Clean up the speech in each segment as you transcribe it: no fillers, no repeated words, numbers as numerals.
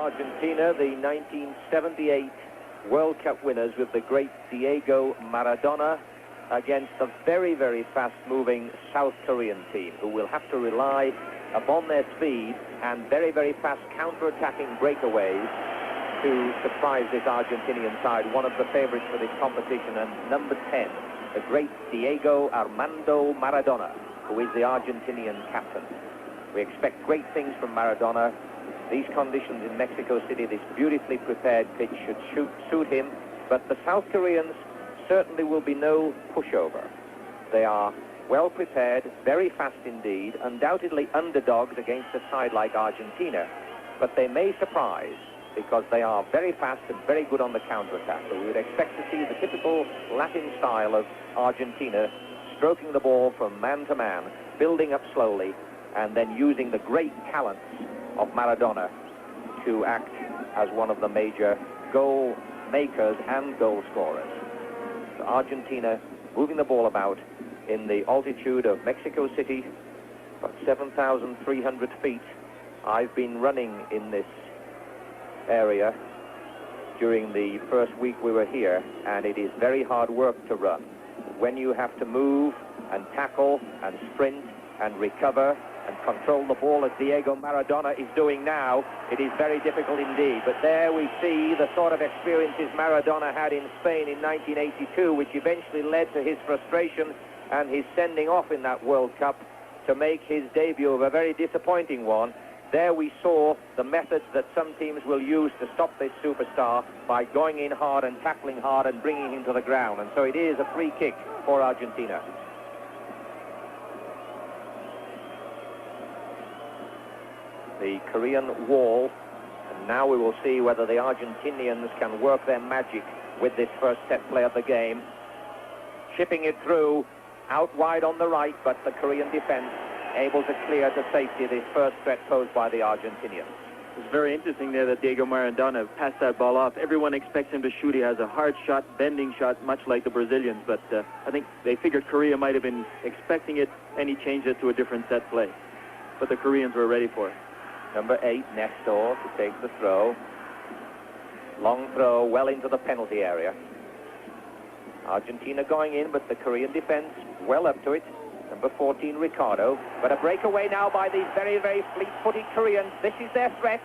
Argentina, the 1978 World Cup winners with the great Diego Maradona against the very, very fast-moving South Korean team, who will have to rely upon their speed and very, very fast counter-attacking breakaways to surprise this Argentinian side, one of the favorites for this competition, and number 10, the great Diego Armando Maradona, who is the Argentinian captain. We expect great things from Maradona. These conditions in Mexico City, this beautifully prepared pitch should suit him, but the South Koreans certainly will be no pushover. They are well prepared, very fast indeed, undoubtedly underdogs against a side like Argentina, but they may surprise because they are very fast and very good on the counterattack. So we would expect to see the typical Latin style of Argentina, stroking the ball from man to man, building up slowly, and then using the great talents of Maradona to act as one of the major goal makers and goal scorers. So Argentina moving the ball about in the altitude of Mexico City, about 7,300 feet. I've been running in this area during the first week we were here, and it is very hard work to run. When you have to move and tackle and sprint and recover and control the ball as Diego Maradona is doing now, it is very difficult indeed. But there we see the sort of experiences Maradona had in Spain in 1982, which eventually led to his frustration and his sending off in that World Cup to make his debut of a very disappointing one. There we saw the methods that some teams will use to stop this superstar by going in hard and tackling hard and bringing him to the ground. And so it is a free kick for Argentina. The Korean wall, and now we will see whether the Argentinians can work their magic with this first set play of the game. Chipping it through, out wide on the right, but the Korean defense able to clear to safety this first threat posed by the Argentinians. It's very interesting there that Diego Maradona passed that ball off. Everyone expects him to shoot. He has a hard shot, bending shot, much like the Brazilians, but I think they figured Korea might have been expecting it, and he changed it to a different set play. But the Koreans were ready for it. Number 8, Nestor, to take the throw. Long throw, well into the penalty area. Argentina going in, but the Korean defense well up to it. Number 14, Ricardo. But a breakaway now by these very, very fleet-footed Koreans. This is their threat.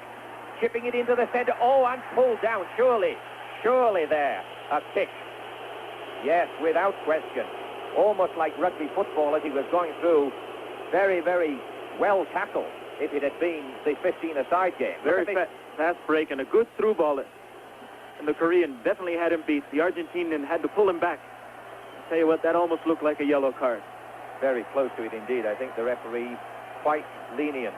Chipping it into the center. Oh, and pulled down. Surely there. A kick. Yes, without question. Almost like rugby football as he was going through. Very, very well tackled if it had been the 15-a-side game. Very fast break and a good through ball. And the Korean definitely had him beat. The Argentinian had to pull him back. I'll tell you what, that almost looked like a yellow card. Very close to it indeed. I think the referee quite lenient.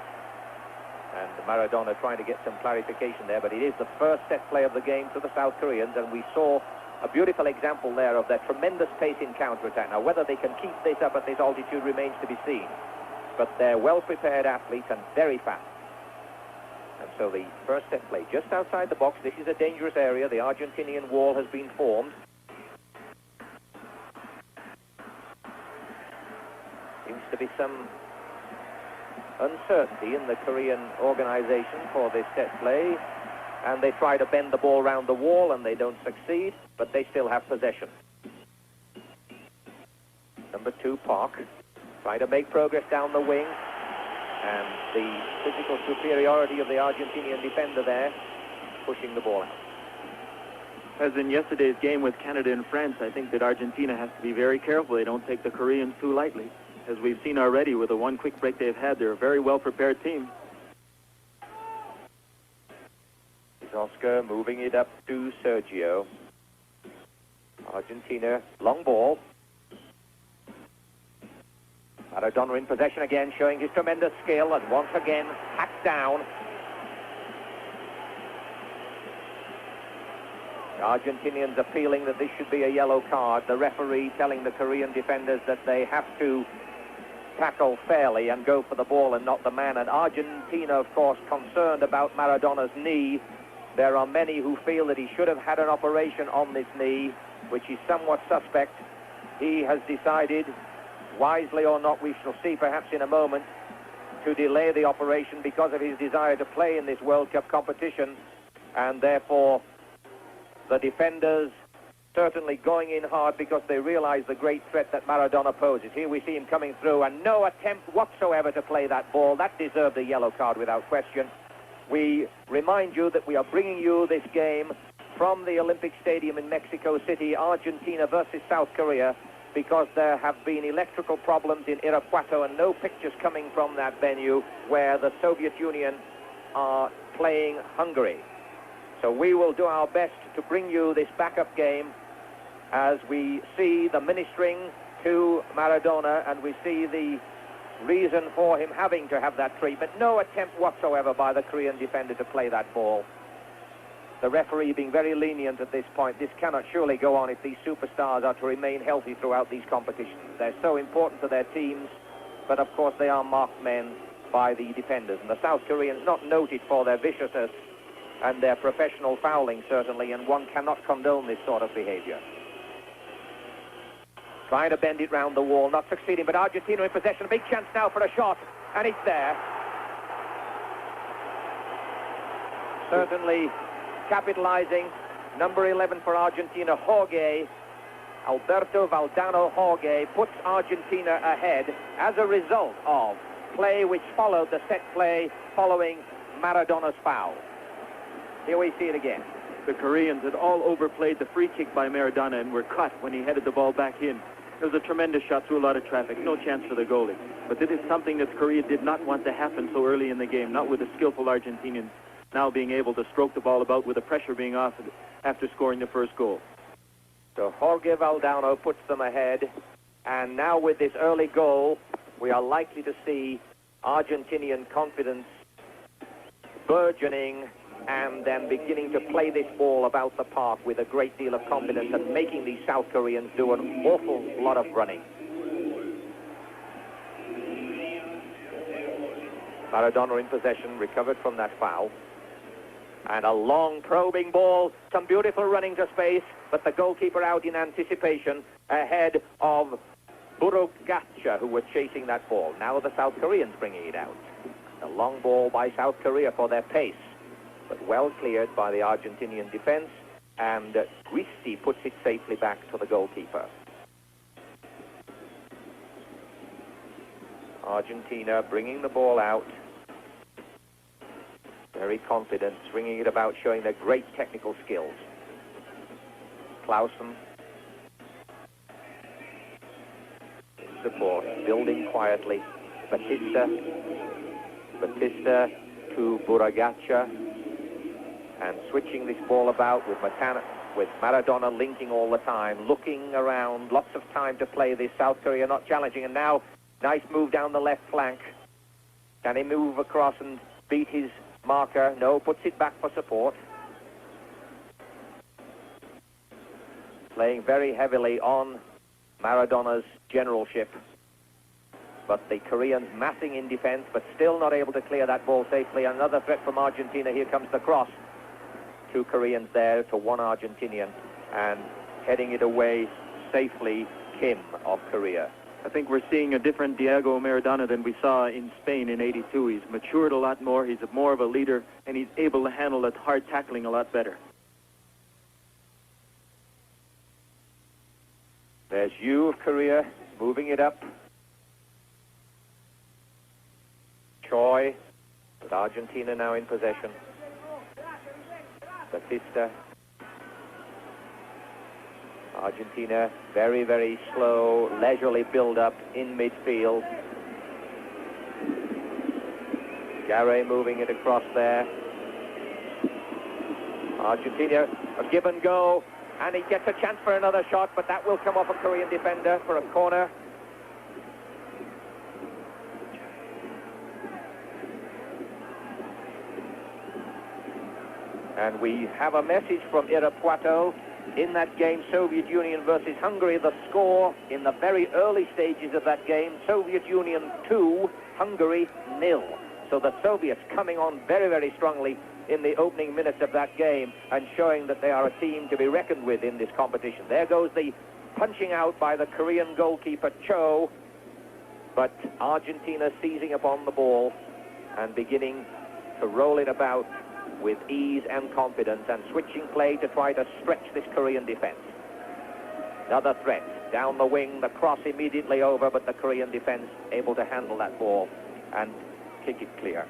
And Maradona trying to get some clarification there, but it is the first set play of the game to the South Koreans, and we saw a beautiful example there of their tremendous pace in counterattack. Now, whether they can keep this up at this altitude remains to be seen, but they're well-prepared athletes and very fast. And so the first set play just outside the box. This is a dangerous area. The Argentinian wall has been formed. Seems to be some uncertainty in the Korean organization for this set play, and they try to bend the ball around the wall and they don't succeed, but they still have possession. Number 2, Park, trying to make progress down the wing, and the physical superiority of the Argentinian defender there, pushing the ball out. As in yesterday's game with Canada and France, I think that Argentina has to be very careful they don't take the Koreans too lightly. As we've seen already with the one quick break they've had, they're a very well-prepared team. Oscar moving it up to Sergio. Argentina, long ball. Maradona in possession again, showing his tremendous skill, and once again hacked down. The Argentinians are feeling that this should be a yellow card. The referee telling the Korean defenders that they have to tackle fairly and go for the ball and not the man. And Argentina, of course, concerned about Maradona's knee. There are many who feel that he should have had an operation on this knee, which is somewhat suspect. He has decided, wisely or not, we shall see perhaps in a moment, to delay the operation because of his desire to play in this World Cup competition, and therefore the defenders certainly going in hard because they realize the great threat that Maradona poses. Here we see him coming through, and no attempt whatsoever to play that ball. That deserved a yellow card without question. We remind you that we are bringing you this game from the Olympic Stadium in Mexico City, Argentina versus South Korea, because there have been electrical problems in Irapuato and no pictures coming from that venue where the Soviet Union are playing Hungary. So we will do our best to bring you this backup game as we see the ministering to Maradona, and we see the reason for him having to have that treatment. No attempt whatsoever by the Korean defender to play that ball. The referee being very lenient at this point. This cannot surely go on if these superstars are to remain healthy throughout these competitions. They're so important to their teams, but of course they are marked men by the defenders. And the South Koreans not noted for their viciousness and their professional fouling, certainly, and one cannot condone this sort of behavior. Trying to bend it round the wall, not succeeding, but Argentina in possession. A big chance now for a shot, and it's there. Certainly capitalizing, number 11 for Argentina, Jorge, Alberto Valdano Jorge, puts Argentina ahead as a result of play which followed the set play following Maradona's foul. Here we see it again. The Koreans had all overplayed the free kick by Maradona and were cut when he headed the ball back in. It was a tremendous shot through a lot of traffic, no chance for the goalie. But this is something that Korea did not want to happen so early in the game, not with the skillful Argentinians now being able to stroke the ball about with the pressure being off after scoring the first goal. So Jorge Valdano puts them ahead, and now with this early goal, we are likely to see Argentinian confidence burgeoning and then beginning to play this ball about the park with a great deal of confidence and making these South Koreans do an awful lot of running. Maradona in possession, recovered from that foul. And a long probing ball, some beautiful running to space, but the goalkeeper out in anticipation ahead of Burogacha, who were chasing that ball. Now the South Koreans bringing it out. A long ball by South Korea for their pace, but well cleared by the Argentinian defense, and Guisti puts it safely back to the goalkeeper. Argentina bringing the ball out. Very confident, swinging it about, showing their great technical skills. Clausen. In support, building quietly. Batista to Burogacha. And switching this ball about with Maradona linking all the time, looking around, lots of time to play this. South Korea not challenging, and now nice move down the left flank. Can he move across and beat his marker? No, puts it back for support. Playing very heavily on Maradona's generalship. But the Koreans massing in defense, but still not able to clear that ball safely. Another threat from Argentina. Here comes the cross. Two Koreans there to one Argentinian, and heading it away safely, Kim of Korea. I think we're seeing a different Diego Maradona than we saw in Spain in '82. He's matured a lot more, he's more of a leader, and he's able to handle that hard tackling a lot better. There's Yu of Korea moving it up. Choi, with Argentina now in possession. Batista. Argentina, very, very slow, leisurely build-up in midfield. Garre moving it across there. Argentina, a give and go, and he gets a chance for another shot, but that will come off a Korean defender for a corner. And we have a message from Irapuato. In that game, Soviet Union versus Hungary, the score in the very early stages of that game, Soviet Union 2, Hungary 0. So the Soviets coming on very, very strongly in the opening minutes of that game and showing that they are a team to be reckoned with in this competition. There goes the punching out by the Korean goalkeeper Cho. But Argentina seizing upon the ball and beginning to roll it about with ease and confidence and switching play to try to stretch this Korean defense. Another threat. Down the wing, the cross immediately over, but the Korean defense able to handle that ball and kick it clear.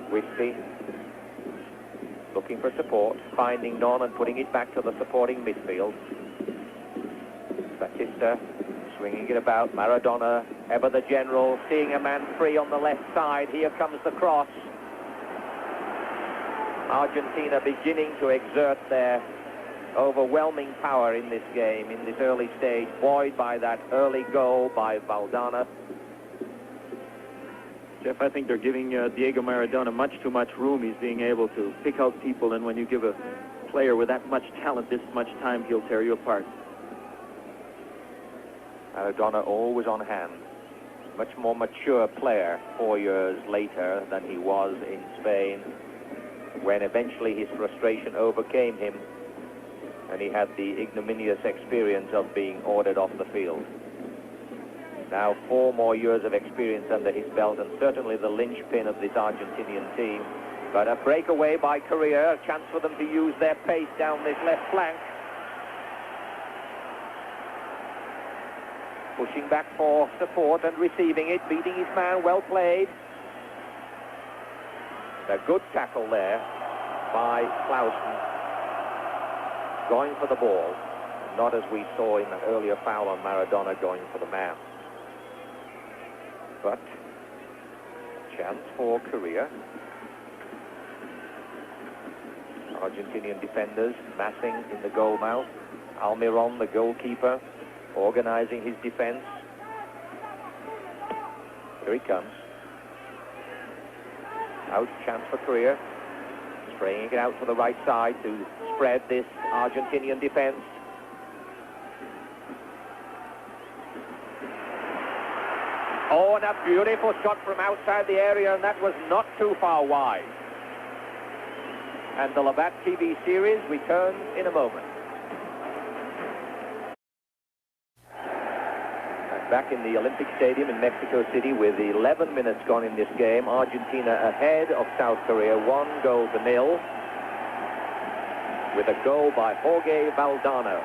Whitley looking for support, finding none and putting it back to the supporting midfield. Batista swinging it about. Maradona, ever the general, seeing a man free on the left side. Here comes the cross. Argentina beginning to exert their overwhelming power in this game, in this early stage, buoyed by that early goal by Valdana. Jeff, I think they're giving Diego Maradona much too much room. He's being able to pick out people, and when you give a player with that much talent this much time, he'll tear you apart. Maradona always on hand. Much more mature player 4 years later than he was in Spain, when eventually his frustration overcame him and he had the ignominious experience of being ordered off the field. Now 4 more years of experience under his belt, and certainly the linchpin of this Argentinian team. But a breakaway by Corea, a chance for them to use their pace down this left flank. Pushing back for support and receiving it, beating his man, well played. A good tackle there by Clausen, going for the ball, not as we saw in that earlier foul on Maradona, going for the man. But chance for Korea. Argentinian defenders massing in the goal mouth. Almiron, the goalkeeper, organizing his defense. Here he comes. Out, chance for Korea. Spraying it out to the right side to spread this Argentinian defense. Oh, and a beautiful shot from outside the area, and that was not too far wide. And the Labatt TV series returns in a moment. And back in the Olympic Stadium in Mexico City with 11 minutes gone in this game, Argentina ahead of South Korea, 1-0, with a goal by Jorge Valdano,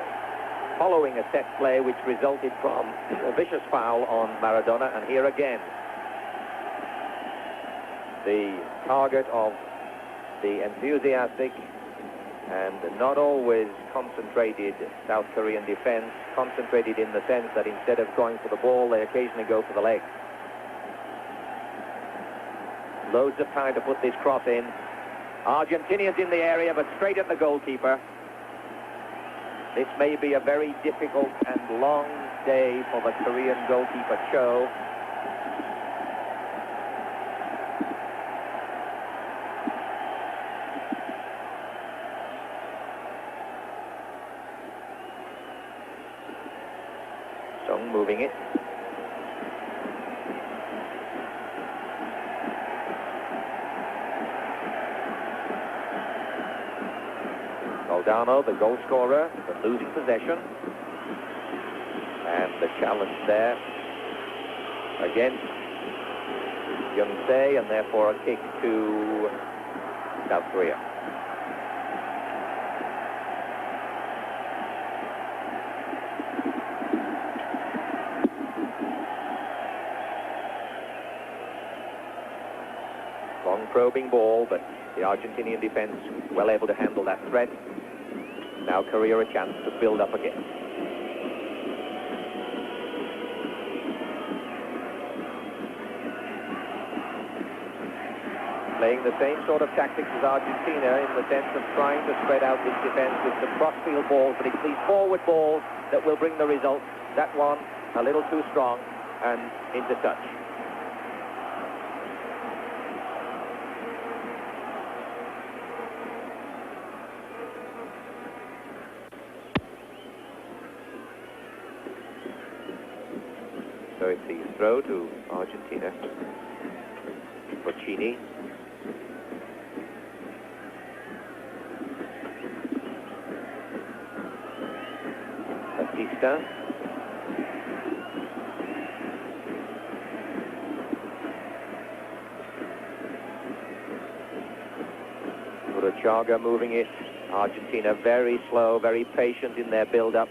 following a set play which resulted from a vicious foul on Maradona. And here again, the target of the enthusiastic and not always concentrated South Korean defense, concentrated in the sense that instead of going for the ball, they occasionally go for the leg. Loads of time to put this cross in. Argentinians in the area, but straight at the goalkeeper. This may be a very difficult and long day for the Korean goalkeeper, Cho. Song moving it. Valdano, the goal scorer, but losing possession. And the challenge there against Young-se, and therefore a kick to South Korea. Long probing ball, but the Argentinian defense well able to handle that threat. Now Korea a chance to build up again. Playing the same sort of tactics as Argentina, in the sense of trying to spread out this defense with some cross-field balls, but it's these forward balls that will bring the result. That one a little too strong and into touch. So it's the throw to Argentina. Bocchini. Batista. center. Chaga moving it. Argentina very slow, very patient in their build-up.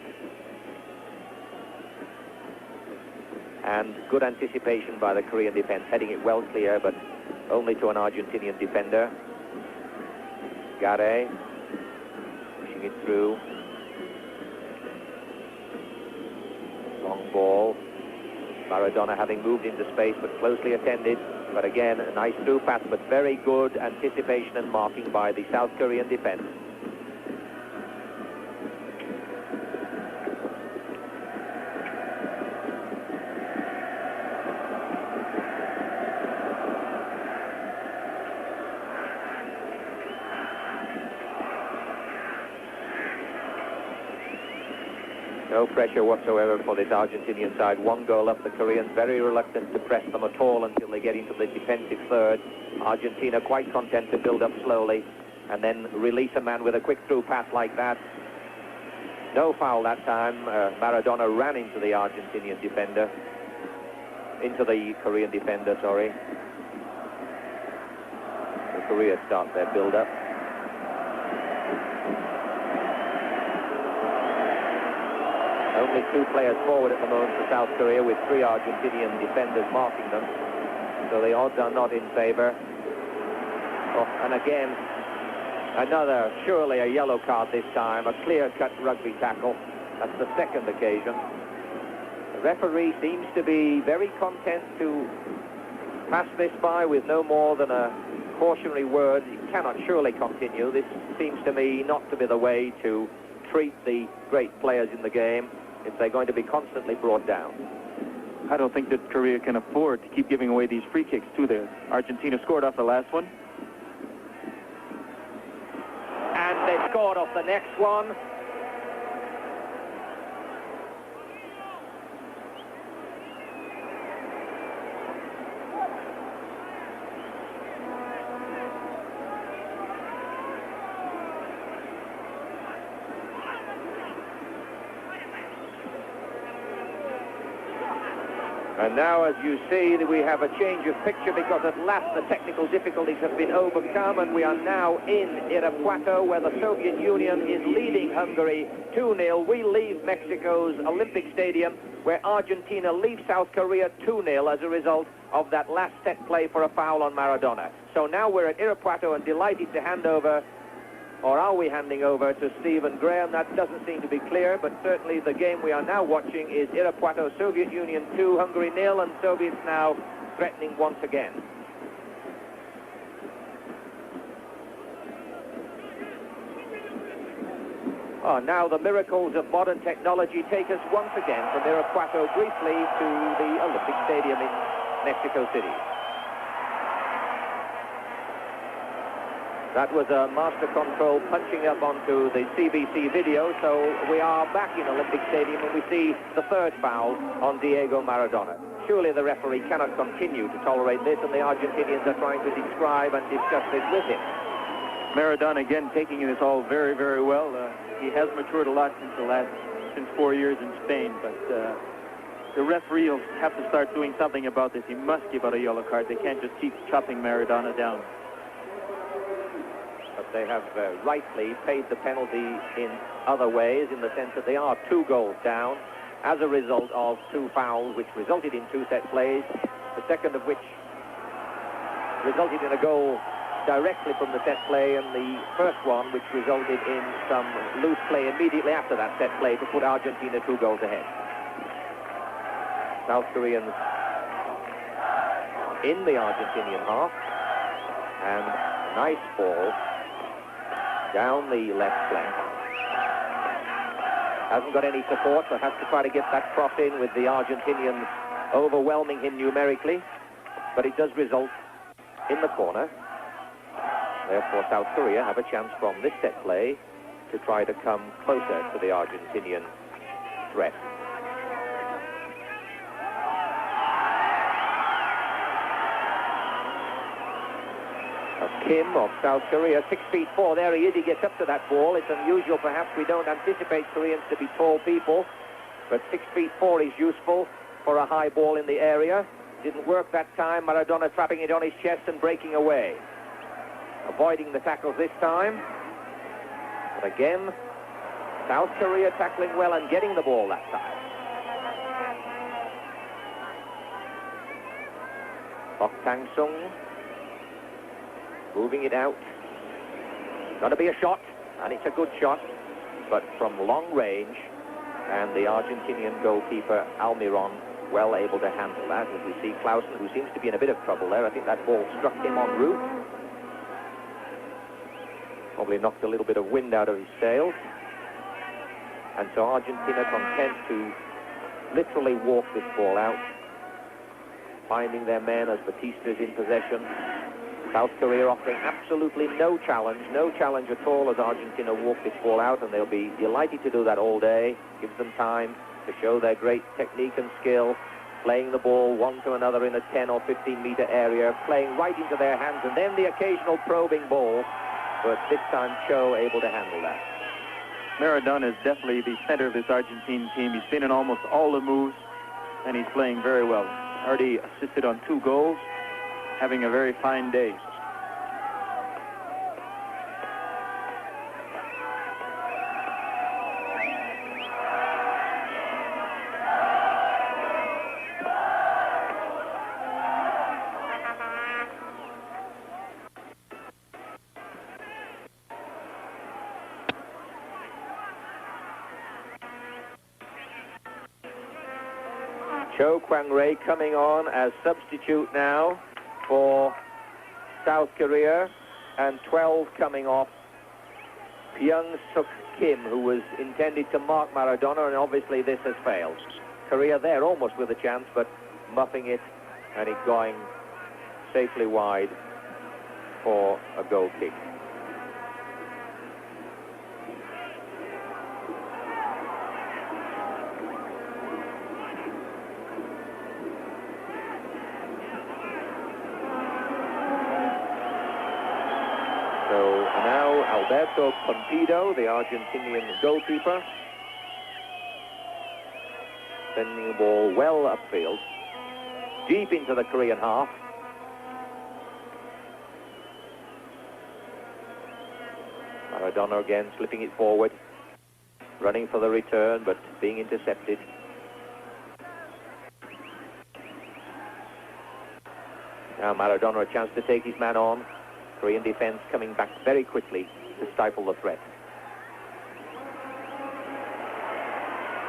And good anticipation by the Korean defense, heading it well clear, but only to an Argentinian defender. Gare pushing it through. Long ball. Maradona having moved into space, but closely attended. But again, a nice through pass, but very good anticipation and marking by the South Korean defense. No pressure whatsoever for this Argentinian side. One goal up. The Koreans very reluctant to press them at all until they get into the defensive third. Argentina quite content to build up slowly and then release a man with a quick through pass like that. No foul that time. Maradona ran into the Argentinian defender. Into the Korean defender, sorry. The Korea start their build up. Only two players forward at the moment for South Korea, with three Argentinian defenders marking them. So the odds are not in favor. Oh, and again, another, surely a yellow card this time, a clear-cut rugby tackle. That's the second occasion. The referee seems to be very content to pass this by with no more than a cautionary word. It cannot surely continue. This seems to me not to be the way to treat the great players in the game if they're going to be constantly brought down. I don't think that Korea can afford to keep giving away these free kicks too. There, Argentina scored off the last one. And they scored off the next one. And now, as you see, we have a change of picture because at last the technical difficulties have been overcome, and we are now in Irapuato, where the Soviet Union is leading Hungary 2-0. We leave Mexico's Olympic Stadium, where Argentina leaves South Korea 2-0 as a result of that last set play for a foul on Maradona. So now we're at Irapuato and delighted to hand over, or are we handing over to Stephen Graham? That doesn't seem to be clear, but certainly the game we are now watching is Irapuato, Soviet Union 2, Hungary 0, and Soviets now threatening once again. Oh, now the miracles of modern technology take us once again from Irapuato briefly to the Olympic Stadium in Mexico City. That was a master control punching up onto the CBC video, so we are back in Olympic Stadium and we see the third foul on Diego Maradona. Surely the referee cannot continue to tolerate this, and the Argentinians are trying to describe and discuss this with him. Maradona again taking this all very, very well. He has matured a lot since 4 years in Spain, but the referee will have to start doing something about this. He must give out a yellow card. They can't just keep chopping Maradona down. But they have rightly paid the penalty in other ways, in the sense that they are 2 goals down as a result of 2 fouls which resulted in 2 set plays, the second of which resulted in a goal directly from the set play, and the first one which resulted in some loose play immediately after that set play to put Argentina 2 goals ahead. South Koreans in the Argentinian half, and a nice ball down the left flank. Hasn't got any support, so has to try to get that cross in with the Argentinians overwhelming him numerically, but it does result in the corner. Therefore, South Korea have a chance from this set play to try to come closer to the Argentinian threat. Kim of South Korea, 6'4". There he is. He gets up to that ball. It's unusual, perhaps. We don't anticipate Koreans to be tall people. But 6'4" is useful for a high ball in the area. Didn't work that time. Maradona trapping it on his chest and breaking away. Avoiding the tackles this time. But again, South Korea tackling well and getting the ball that time. Bok Tang-sung moving it out. Going to be a shot, and it's a good shot, but from long range. And the Argentinian goalkeeper, Almiron, well able to handle that. As we see Clausen, who seems to be in a bit of trouble there. I think that ball struck him en route. Probably knocked a little bit of wind out of his sails. And so Argentina content to literally walk this ball out, finding their men as Batista's in possession. South Korea offering absolutely no challenge at all as Argentina walk this ball out, and they'll be delighted to do that all day. Gives them time to show their great technique and skill, playing the ball one to another in a 10 or 15 meter area, playing right into their hands, and then the occasional probing ball, but this time Cho able to handle that. Maradona is definitely the center of this Argentine team. He's been in almost all the moves, and he's playing very well. Already assisted on 2 goals, having a very fine day. Cho Kwang-rae coming on as substitute now for South Korea, and 12 coming off Pyung-suk Kim, who was intended to mark Maradona, and obviously this has failed. Korea there almost with a chance, but muffing it, and it going safely wide for a goal kick. So now Alberto Pompido, the Argentinian goalkeeper, sending the ball well upfield, deep into the Korean half. Maradona again slipping it forward, running for the return, but being intercepted. Now Maradona a chance to take his man on. Korean defense coming back very quickly to stifle the threat.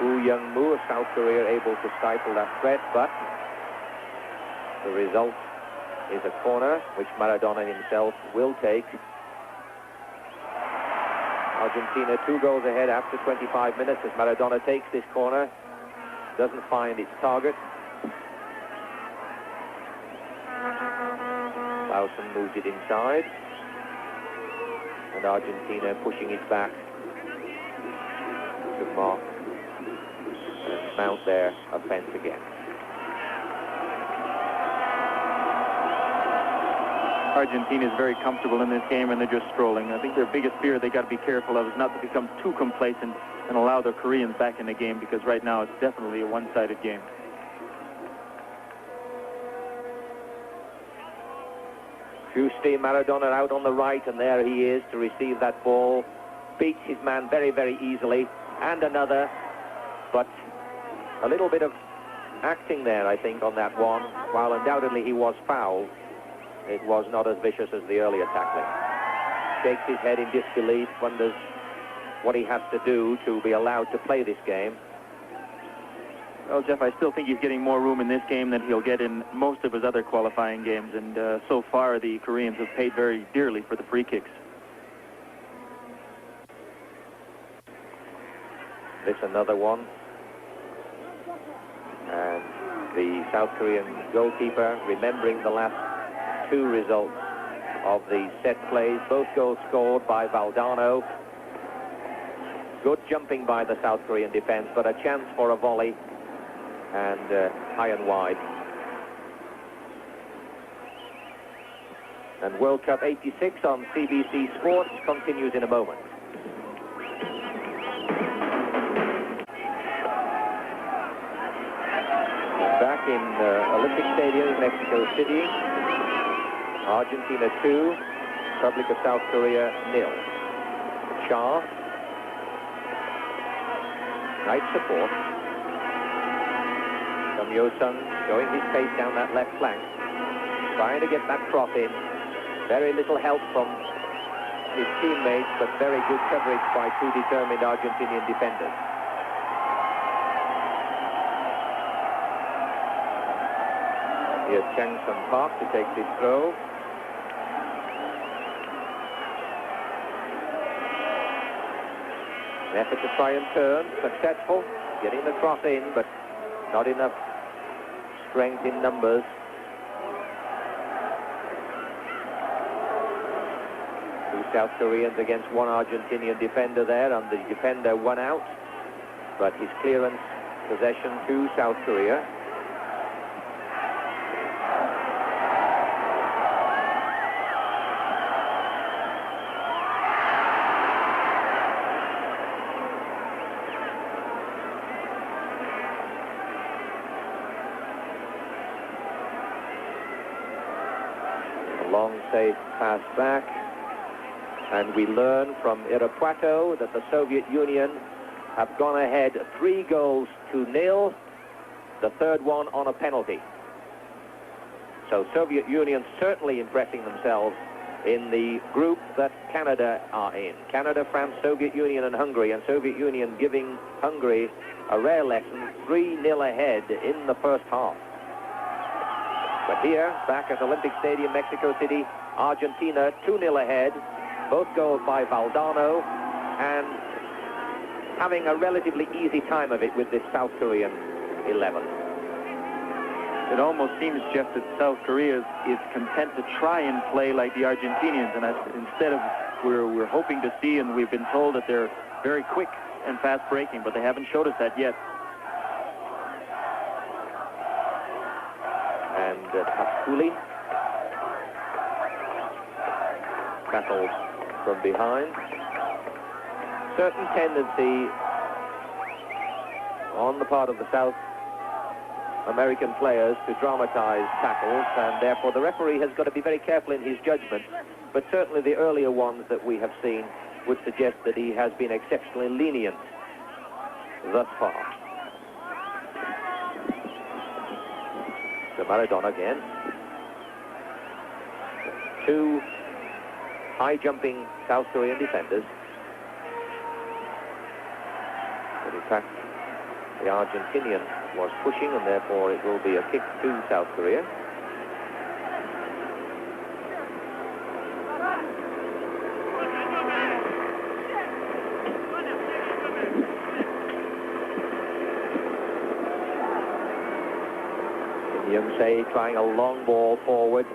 Woo Young-moo of South Korea able to stifle that threat, but the result is a corner, which Maradona himself will take. Argentina 2 goals ahead after 25 minutes as Maradona takes this corner. Doesn't find its target. Clausen moves it inside, and Argentina pushing it back to mark and mount their offense again. Argentina is very comfortable in this game, and they're just strolling. I think their biggest fear they got to be careful of is not to become too complacent and allow the Koreans back in the game, because right now it's definitely a one-sided game. Giusti Maradona out on the right, and there he is to receive that ball. Beats his man very, very easily. And another, but a little bit of acting there, I think, on that one. While undoubtedly he was fouled, it was not as vicious as the earlier tackling. Shakes his head in disbelief, wonders what he has to do to be allowed to play this game. Well, Jeff, I still think he's getting more room in this game than he'll get in most of his other qualifying games, and so far the Koreans have paid very dearly for the free kicks. This another one. And the South Korean goalkeeper remembering the last 2 results of the set plays. Both goals scored by Valdano. Good jumping by the South Korean defense, but a chance for a volley. And high and wide. And World Cup 86 on CBC Sports continues in a moment. in Olympic Stadium in Mexico City. Argentina 2, Republic of South Korea 0. Shah. Nice support. Kim Yo-sung showing his pace down that left flank. Trying to get that cross in. Very little help from his teammates, but very good coverage by two determined Argentinian defenders. Here's Chang Sun Park to take this throw. An effort to try and turn, successful, getting the cross in, but not enough strength in numbers. Two South Koreans against one Argentinian defender there, and the defender won out, but his clearance possession to South Korea. Long safe pass back, and we learn from Irapuato that the Soviet Union have gone ahead 3-0, the third one on a penalty. So Soviet Union certainly impressing themselves in the group that Canada are in. Canada, France, Soviet Union and Hungary, and Soviet Union giving Hungary a rare lesson, 3-0 ahead in the first half. But here, back at Olympic Stadium, Mexico City, Argentina 2-0 ahead. Both goals by Valdano, and having a relatively easy time of it with this South Korean 11. It almost seems, Jeff, that South Korea is content to try and play like the Argentinians, and instead of we're hoping to see, and we've been told that they're very quick and fast breaking, but they haven't showed us that yet. And Tapkuli battles from behind. Certain tendency on the part of the South American players to dramatize tackles, and therefore the referee has got to be very careful in his judgment, but certainly the earlier ones that we have seen would suggest that he has been exceptionally lenient thus far. So Maradona again. Two high-jumping South Korean defenders. But in fact, the Argentinian was pushing, and therefore it will be a kick to South Korea. Young-se trying a long ball forward.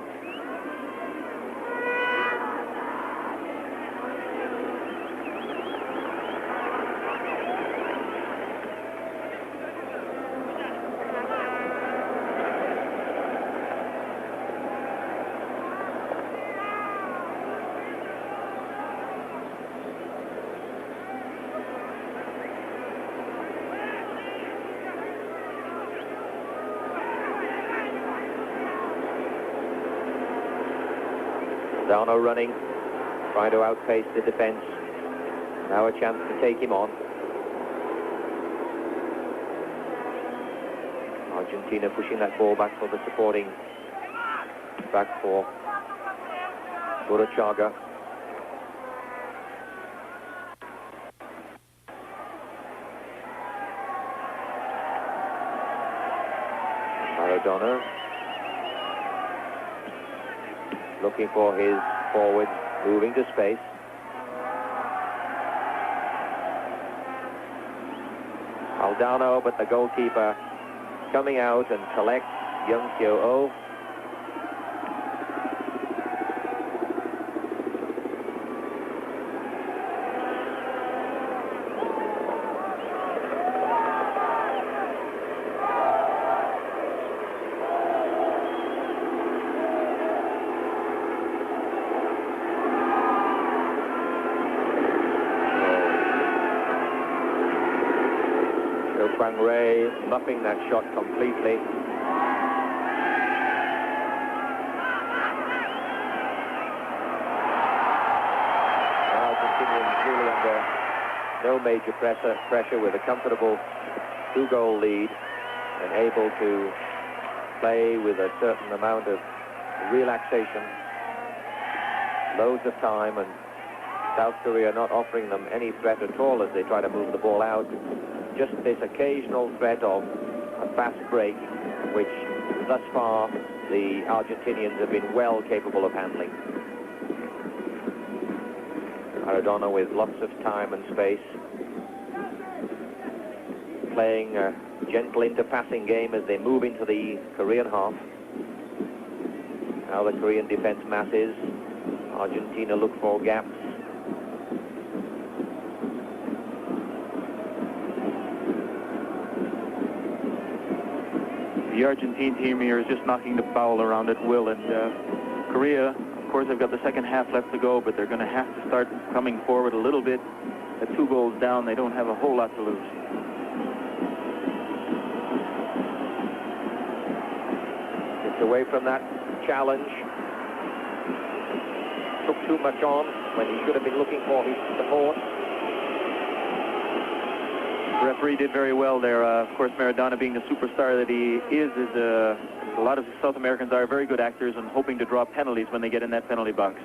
Dano running, trying to outpace the defense. Now a chance to take him on. Argentina pushing that ball back for the supporting back four. Burachaga. Maradona. Looking for his forward, moving to space. Aldano, but the goalkeeper coming out and collects Young Seo-oh. Muffing that shot completely. no major pressure with a comfortable 2-goal lead and able to play with a certain amount of relaxation, loads of time, and South Korea not offering them any threat at all as they try to move the ball out. Just this occasional threat of a fast break, which thus far the Argentinians have been well capable of handling. Maradona with lots of time and space, playing a gentle interpassing game as they move into the Korean half. Now the Korean defense masses. Argentina look for gaps. The Argentine team here is just knocking the ball around at will, and Korea, of course, they've got the second half left to go, but they're going to have to start coming forward a little bit. At 2 goals down, they don't have a whole lot to lose. It's away from that challenge. Took too much on when he should have been looking for his support. The referee did very well there. Of course, Maradona, being the superstar that he is a lot of South Americans are very good actors and hoping to draw penalties when they get in that penalty box.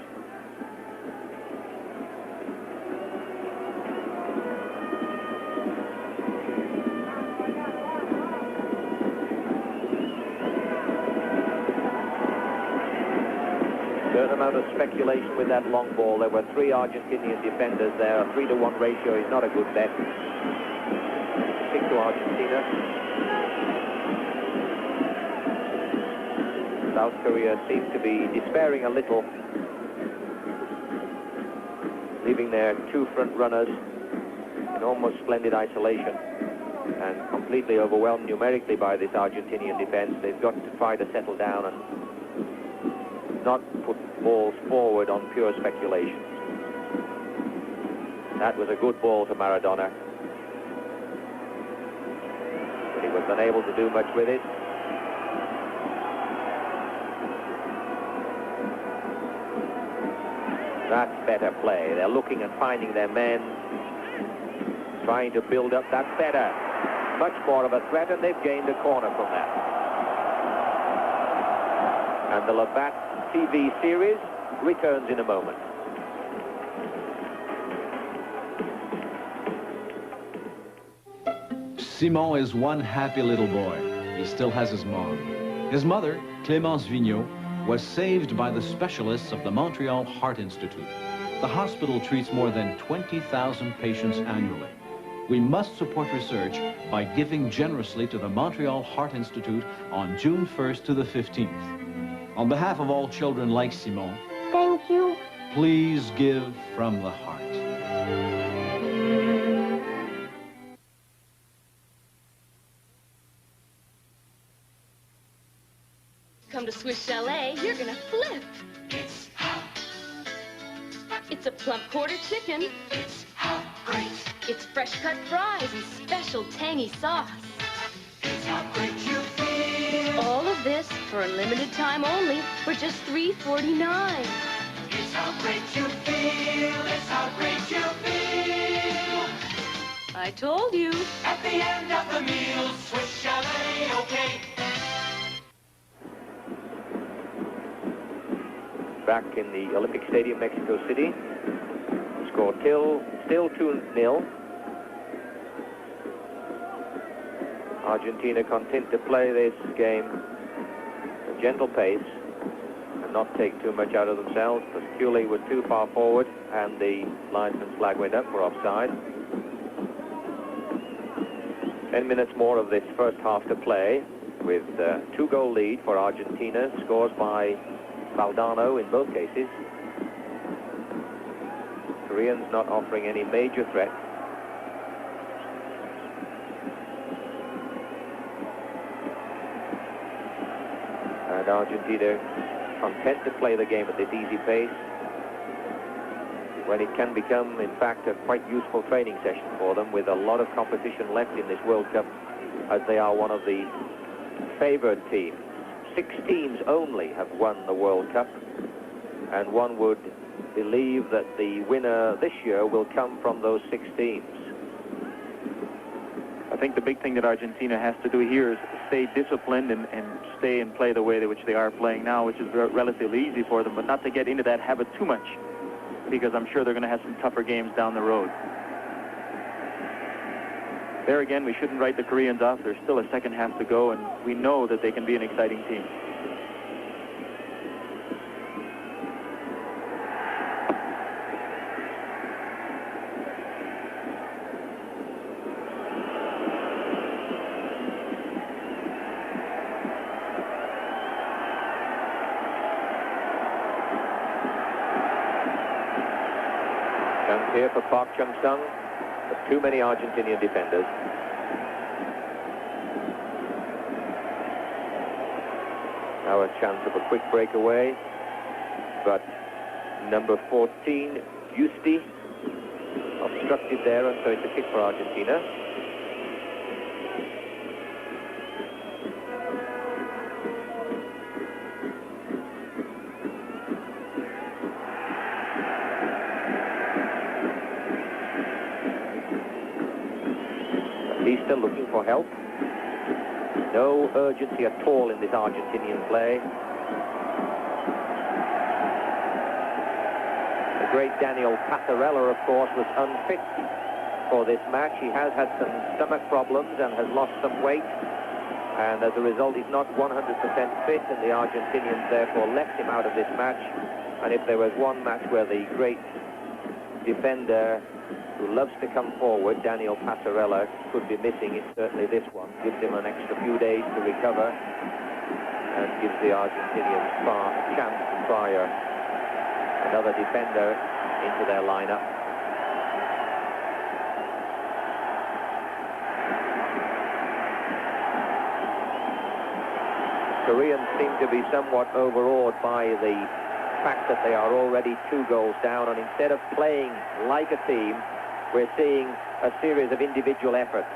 Certain amount of speculation with that long ball. There were 3 Argentinian defenders there. A 3-to-1 ratio is not a good bet. Stick to Argentina. South Korea seems to be despairing a little, leaving their 2 front runners in almost splendid isolation and completely overwhelmed numerically by this Argentinian defense. They've got to try to settle down and not put balls forward on pure speculation. That was a good ball to Maradona, but he was unable to do much with it. That's better play. They're looking and finding their men, trying to build up. That's better. Much more of a threat, and they've gained a corner from that. And the Labatt TV series returns in a moment. Simon is one happy little boy. He still has his mom. His mother, Clémence Vigneault, was saved by the specialists of the Montreal Heart Institute. The hospital treats more than 20,000 patients annually. We must support research by giving generously to the Montreal Heart Institute on June 1st to the 15th. On behalf of all children like Simon, thank you. Please give from the heart. Come to Swiss Chalet, you're gonna flip. It's hot. It's a plump quarter chicken. It's hot great. It's fresh cut fries and special tangy sauce. It's how great you feel. All of this for a limited time only for just $3.49. It's how great you feel. It's how great you feel. I told you. At the end of the meal, Swiss Chalet, okay. Back in the Olympic Stadium, Mexico City. Score still 2-0. Argentina content to play this game at a gentle pace and not take too much out of themselves, because Cooley was too far forward and the linesman's flag went up for offside. 10 minutes more of this first half to play, with a 2-goal lead for Argentina, scores by Valdano in both cases. Koreans not offering any major threat. And Argentina content to play the game at this easy pace, when it can become, in fact, a quite useful training session for them, with a lot of competition left in this World Cup, as they are one of the favored teams. 6 teams only have won the World Cup, And one would believe that the winner this year will come from those 6 teams. I think the big thing that Argentina has to do here is stay disciplined and stay and play the way which they are playing now, which is relatively easy for them, but not to get into that habit too much, because I'm sure they're going to have some tougher games down the road. There again, we shouldn't write the Koreans off. There's still a second half to go, and we know that they can be an exciting team. Here for Park Chung-sung, but too many Argentinian defenders. Now a chance of a quick breakaway, but number 14, Justi, obstructed there, and so it's a kick for Argentina. Still looking for help. No urgency at all in this Argentinian play. The great Daniel Passarella, of course, was unfit for this match. He has had some stomach problems and has lost some weight, and as a result he's not 100% fit, and the Argentinians therefore left him out of this match. And if there was one match where the great defender who loves to come forward, Daniel Passarella, could be missing, it's certainly this one. Gives him an extra few days to recover and gives the Argentinians a chance to fire another defender into their lineup. Koreans seem to be somewhat overawed by the fact that they are already 2 goals down, and instead of playing like a team, we're seeing a series of individual efforts.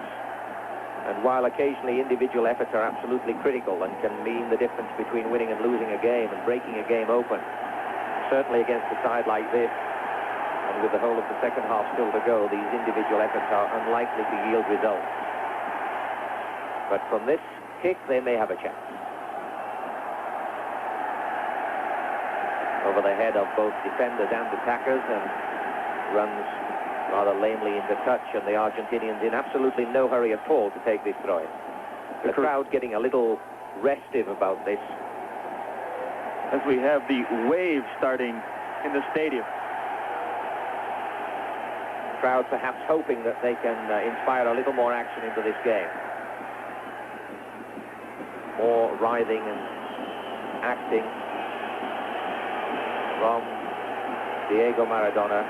And while occasionally individual efforts are absolutely critical and can mean the difference between winning and losing a game and breaking a game open, certainly against a side like this, and with the whole of the second half still to go, these individual efforts are unlikely to yield results. But from this kick, they may have a chance. Over the head of both defenders and attackers, and runs rather lamely into touch, and the Argentinians in absolutely no hurry at all to take this throw. The crowd getting a little restive about this. As we have the wave starting in the stadium. Crowd perhaps hoping that they can inspire a little more action into this game. More writhing and acting from Diego Maradona.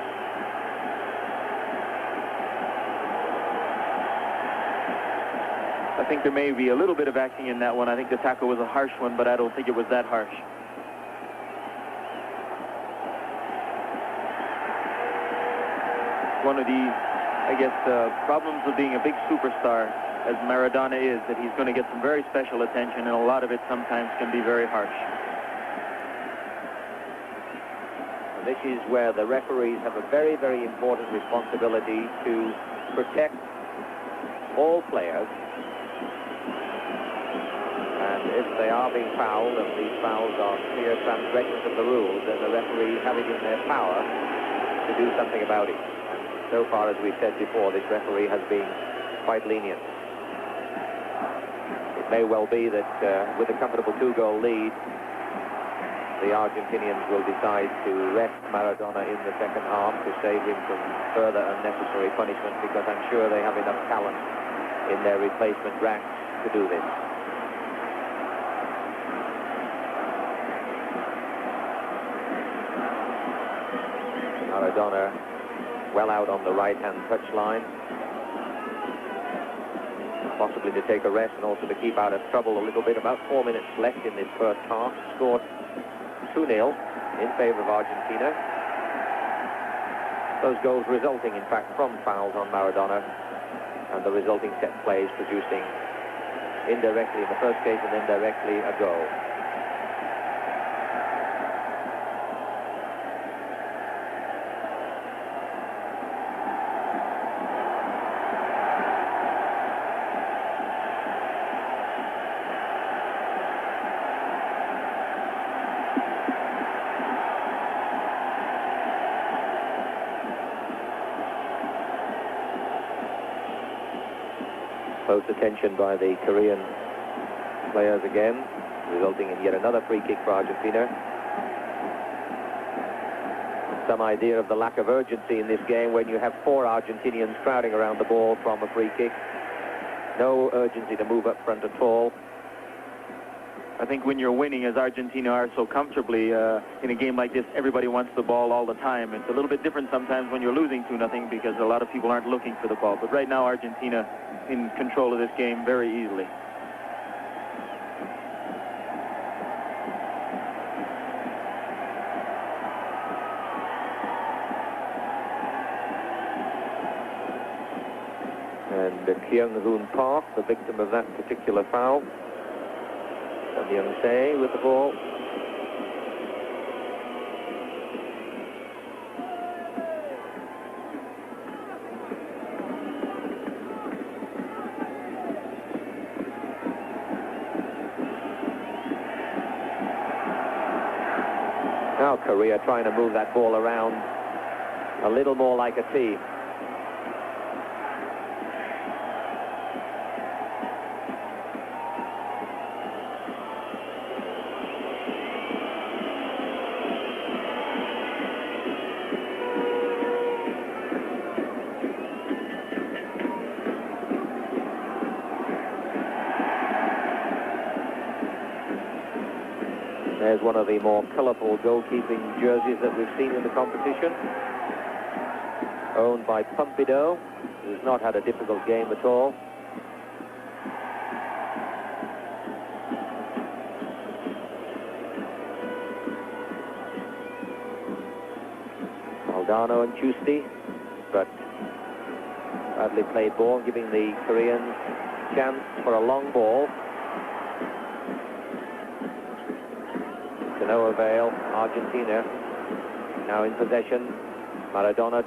I think there may be a little bit of acting in that one. I think the tackle was a harsh one, but I don't think it was that harsh. One of the, I guess, problems of being a big superstar, as Maradona is, that he's going to get some very special attention, and a lot of it sometimes can be very harsh. This is where the referees have a very, very important responsibility to protect all players. And if they are being fouled, and these fouls are clear transgressions of the rules, then the referees have it in their power to do something about it. And so far, as we've said before, this referee has been quite lenient. It may well be that with a comfortable 2-goal lead, the Argentinians will decide to rest Maradona in the second half to save him from further unnecessary punishment, because I'm sure they have enough talent in their replacement ranks to do this. Maradona well out on the right-hand touchline, possibly to take a rest and also to keep out of trouble a little bit. About 4 minutes left in this first half. Scored 2-0 in favor of Argentina. Those goals resulting, in fact, from fouls on Maradona, and the resulting set plays producing indirectly, in the first case, and indirectly a goal. Close attention by the Korean players again, resulting in yet another free kick for Argentina. Some idea of the lack of urgency in this game when you have 4 Argentinians crowding around the ball from a free kick. No urgency to move up front at all. I think when you're winning, as Argentina are so comfortably, in a game like this, everybody wants the ball all the time. It's a little bit different sometimes when you're losing 2-0 because a lot of people aren't looking for the ball. But right now, Argentina in control of this game very easily. And Kyung-hoon Park, the victim of that particular foul. And Young-se with the ball. Now Korea trying to move that ball around a little more like a team. There's one of the more colourful goalkeeping jerseys that we've seen in the competition. Owned by Pompidou, who's not had a difficult game at all. Valdano and Chusti, but badly played ball, giving the Koreans chance for a long ball. To no avail. Argentina now in possession. Maradona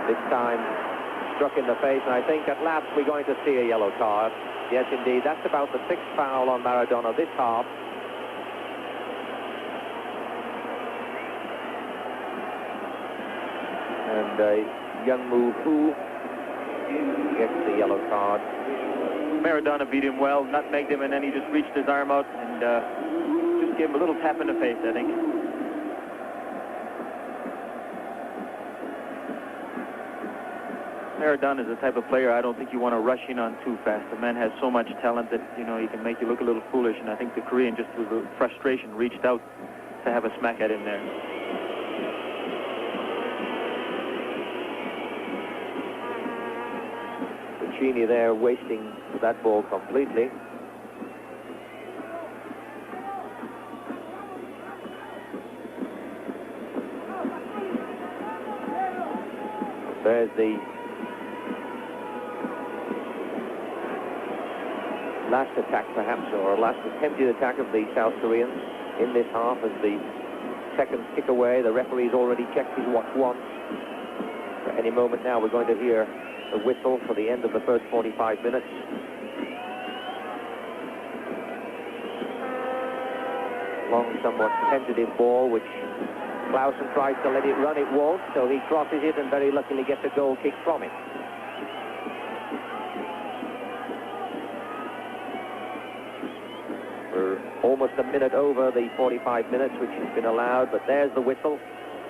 this time struck in the face, and I think at last we're going to see a yellow card. Yes, indeed. That's about the 6th foul on Maradona this half. And Young Moo-hoo gets the yellow card. Maradona beat him well, nutmegged him, and then he just reached his arm out and just gave him a little tap in the face, I think. Maradona is the type of player I don't think you want to rush in on too fast. The man has so much talent that, you know, he can make you look a little foolish, and I think the Korean, just through the frustration, reached out to have a smack at him there. Puccini there wasting that ball completely. There's the last attack, perhaps, or last attempted attack of the South Koreans in this half, as the seconds tick away. The referee's already checked his watch once. At any moment now, we're going to hear the whistle for the end of the first 45 minutes. Long, somewhat tentative ball, which Clausen tries to let it run. It won't, so he crosses it and very luckily gets a goal kick from it. We're almost a minute over the 45 minutes which has been allowed, but there's the whistle.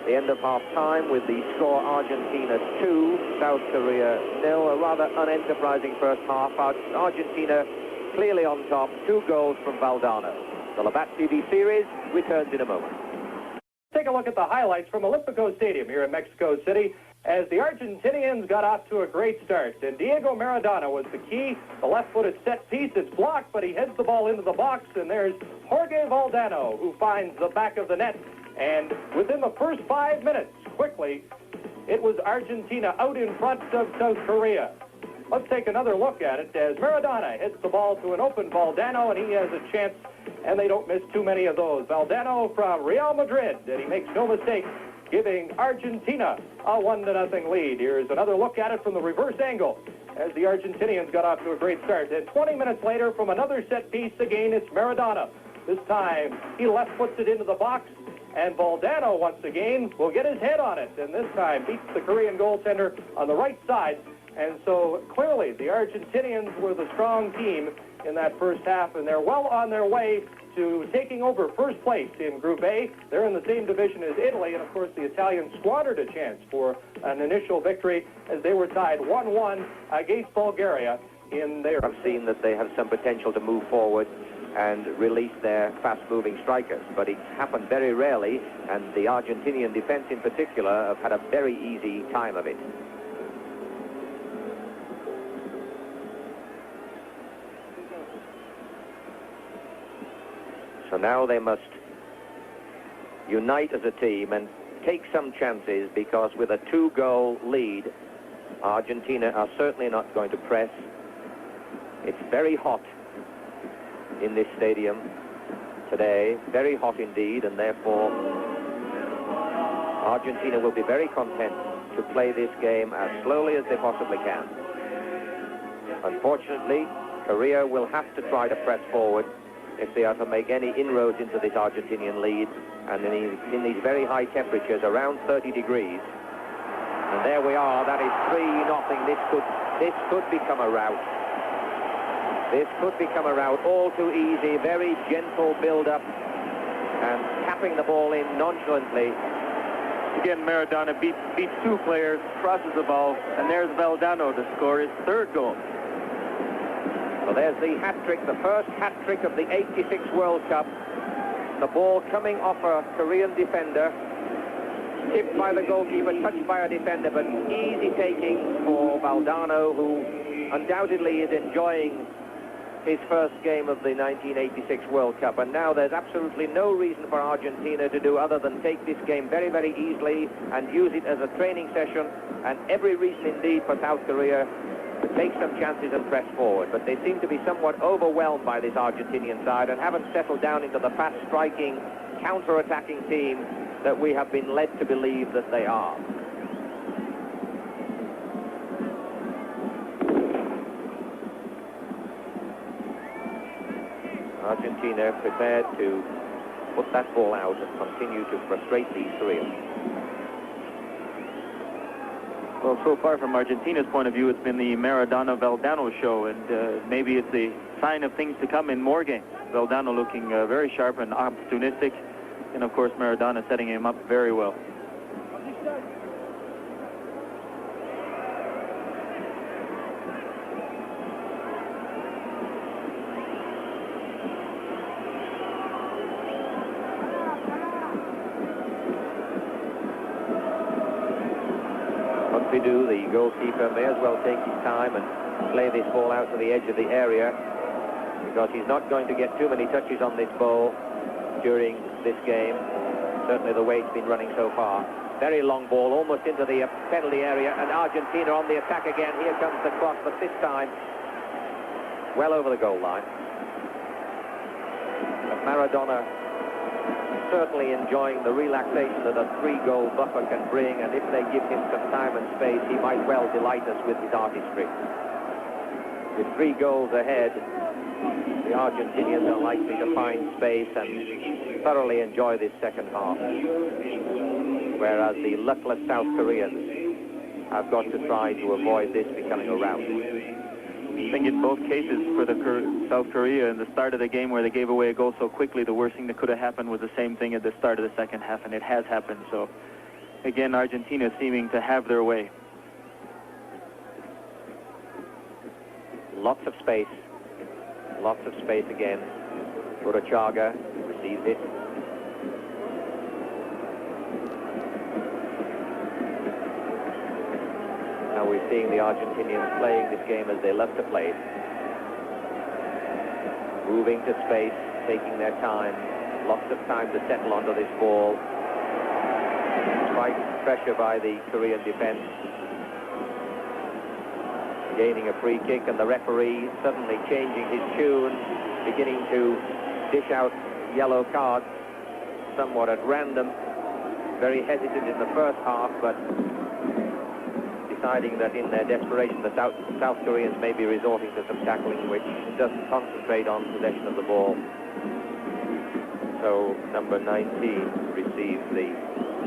The end of half-time with the score Argentina 2, South Korea 0. A rather unenterprising first half. Argentina clearly on top, 2 goals from Valdano. The Labatt TV series returns in a moment. Take a look at the highlights from Olympico Stadium here in Mexico City as the Argentinians got off to a great start. And Diego Maradona was the key. The left-footed set piece, it's blocked, but he heads the ball into the box, and there's Jorge Valdano, who finds the back of the net. And within the first 5 minutes, quickly, it was Argentina out in front of South Korea. Let's take another look at it as Maradona hits the ball to an open Valdano, and he has a chance, and they don't miss too many of those. Valdano from Real Madrid, and he makes no mistake, giving Argentina a 1-0 lead. Here's another look at it from the reverse angle as the Argentinians got off to a great start. And 20 minutes later, from another set piece, again, it's Maradona. This time, he left puts it into the box, and Valdano, once again, will get his head on it, and this time beats the Korean goaltender on the right side, And so clearly the Argentinians were the strong team in that first half, and they're well on their way to taking over first place in Group A. They're in the same division as Italy, and of course the Italians squandered a chance for an initial victory as they were tied 1-1 against Bulgaria in their... I've seen that they have some potential to move forward and release their fast-moving strikers, but it's happened very rarely, and the Argentinian defense in particular have had a very easy time of it. So now they must unite as a team and take some chances, because with a 2-goal lead, Argentina are certainly not going to press. It's very hot in this stadium today, very hot indeed, and therefore Argentina will be very content to play this game as slowly as they possibly can. Unfortunately, Korea will have to try to press forward if they are to make any inroads into this Argentinian lead, and in these very high temperatures, around 30 degrees. And there we are, that is 3-0. This could become a rout. This could become a rout, all too easy, very gentle build-up, and tapping the ball in nonchalantly. Again, Maradona beats two players, crosses the ball, and there's Valdano to score his third goal. So there's the hat-trick, the first hat-trick of the '86 World Cup. The ball coming off a Korean defender, tipped by the goalkeeper, touched by a defender, but easy taking for Valdano, who undoubtedly is enjoying his first game of the 1986 World Cup. And now there's absolutely no reason for Argentina to do other than take this game very, very easily and use it as a training session, and every reason indeed for South Korea to take some chances and press forward. But they seem to be somewhat overwhelmed by this Argentinian side and haven't settled down into the fast-striking, counter-attacking team that we have been led to believe that they are. Argentina prepared to put that ball out and continue to frustrate these Koreans. Well, so far from Argentina's point of view, it's been the Maradona-Valdano show, and maybe it's a sign of things to come in more games. Valdano looking very sharp and opportunistic, and of course Maradona setting him up very well. The goalkeeper may as well take his time and play this ball out to the edge of the area, because he's not going to get too many touches on this ball during this game, certainly the way it's been running so far. Very long ball, almost into the penalty area, and Argentina on the attack again. Here comes the cross, but this time well over the goal line. But Maradona certainly enjoying the relaxation that a 3-goal buffer can bring, and if they give him some time and space, he might well delight us with his artistry. With 3 goals ahead, the Argentinians are likely to find space and thoroughly enjoy this second half, whereas the luckless South Koreans have got to try to avoid this becoming a rout. I think in both cases for the South Korea, in the start of the game where they gave away a goal so quickly, the worst thing that could have happened was the same thing at the start of the second half, and it has happened. So again, Argentina seeming to have their way. Lots of space again. Urachaga receives it. Now we're seeing the Argentinians playing this game as they love to play it. Moving to space, taking their time. Lots of time to settle onto this ball. Despite pressure by the Korean defense. Gaining a free kick, and the referee suddenly changing his tune, beginning to dish out yellow cards somewhat at random. Very hesitant in the first half, but deciding that in their desperation the South Koreans may be resorting to some tackling which doesn't concentrate on possession of the ball. So number 19 receives the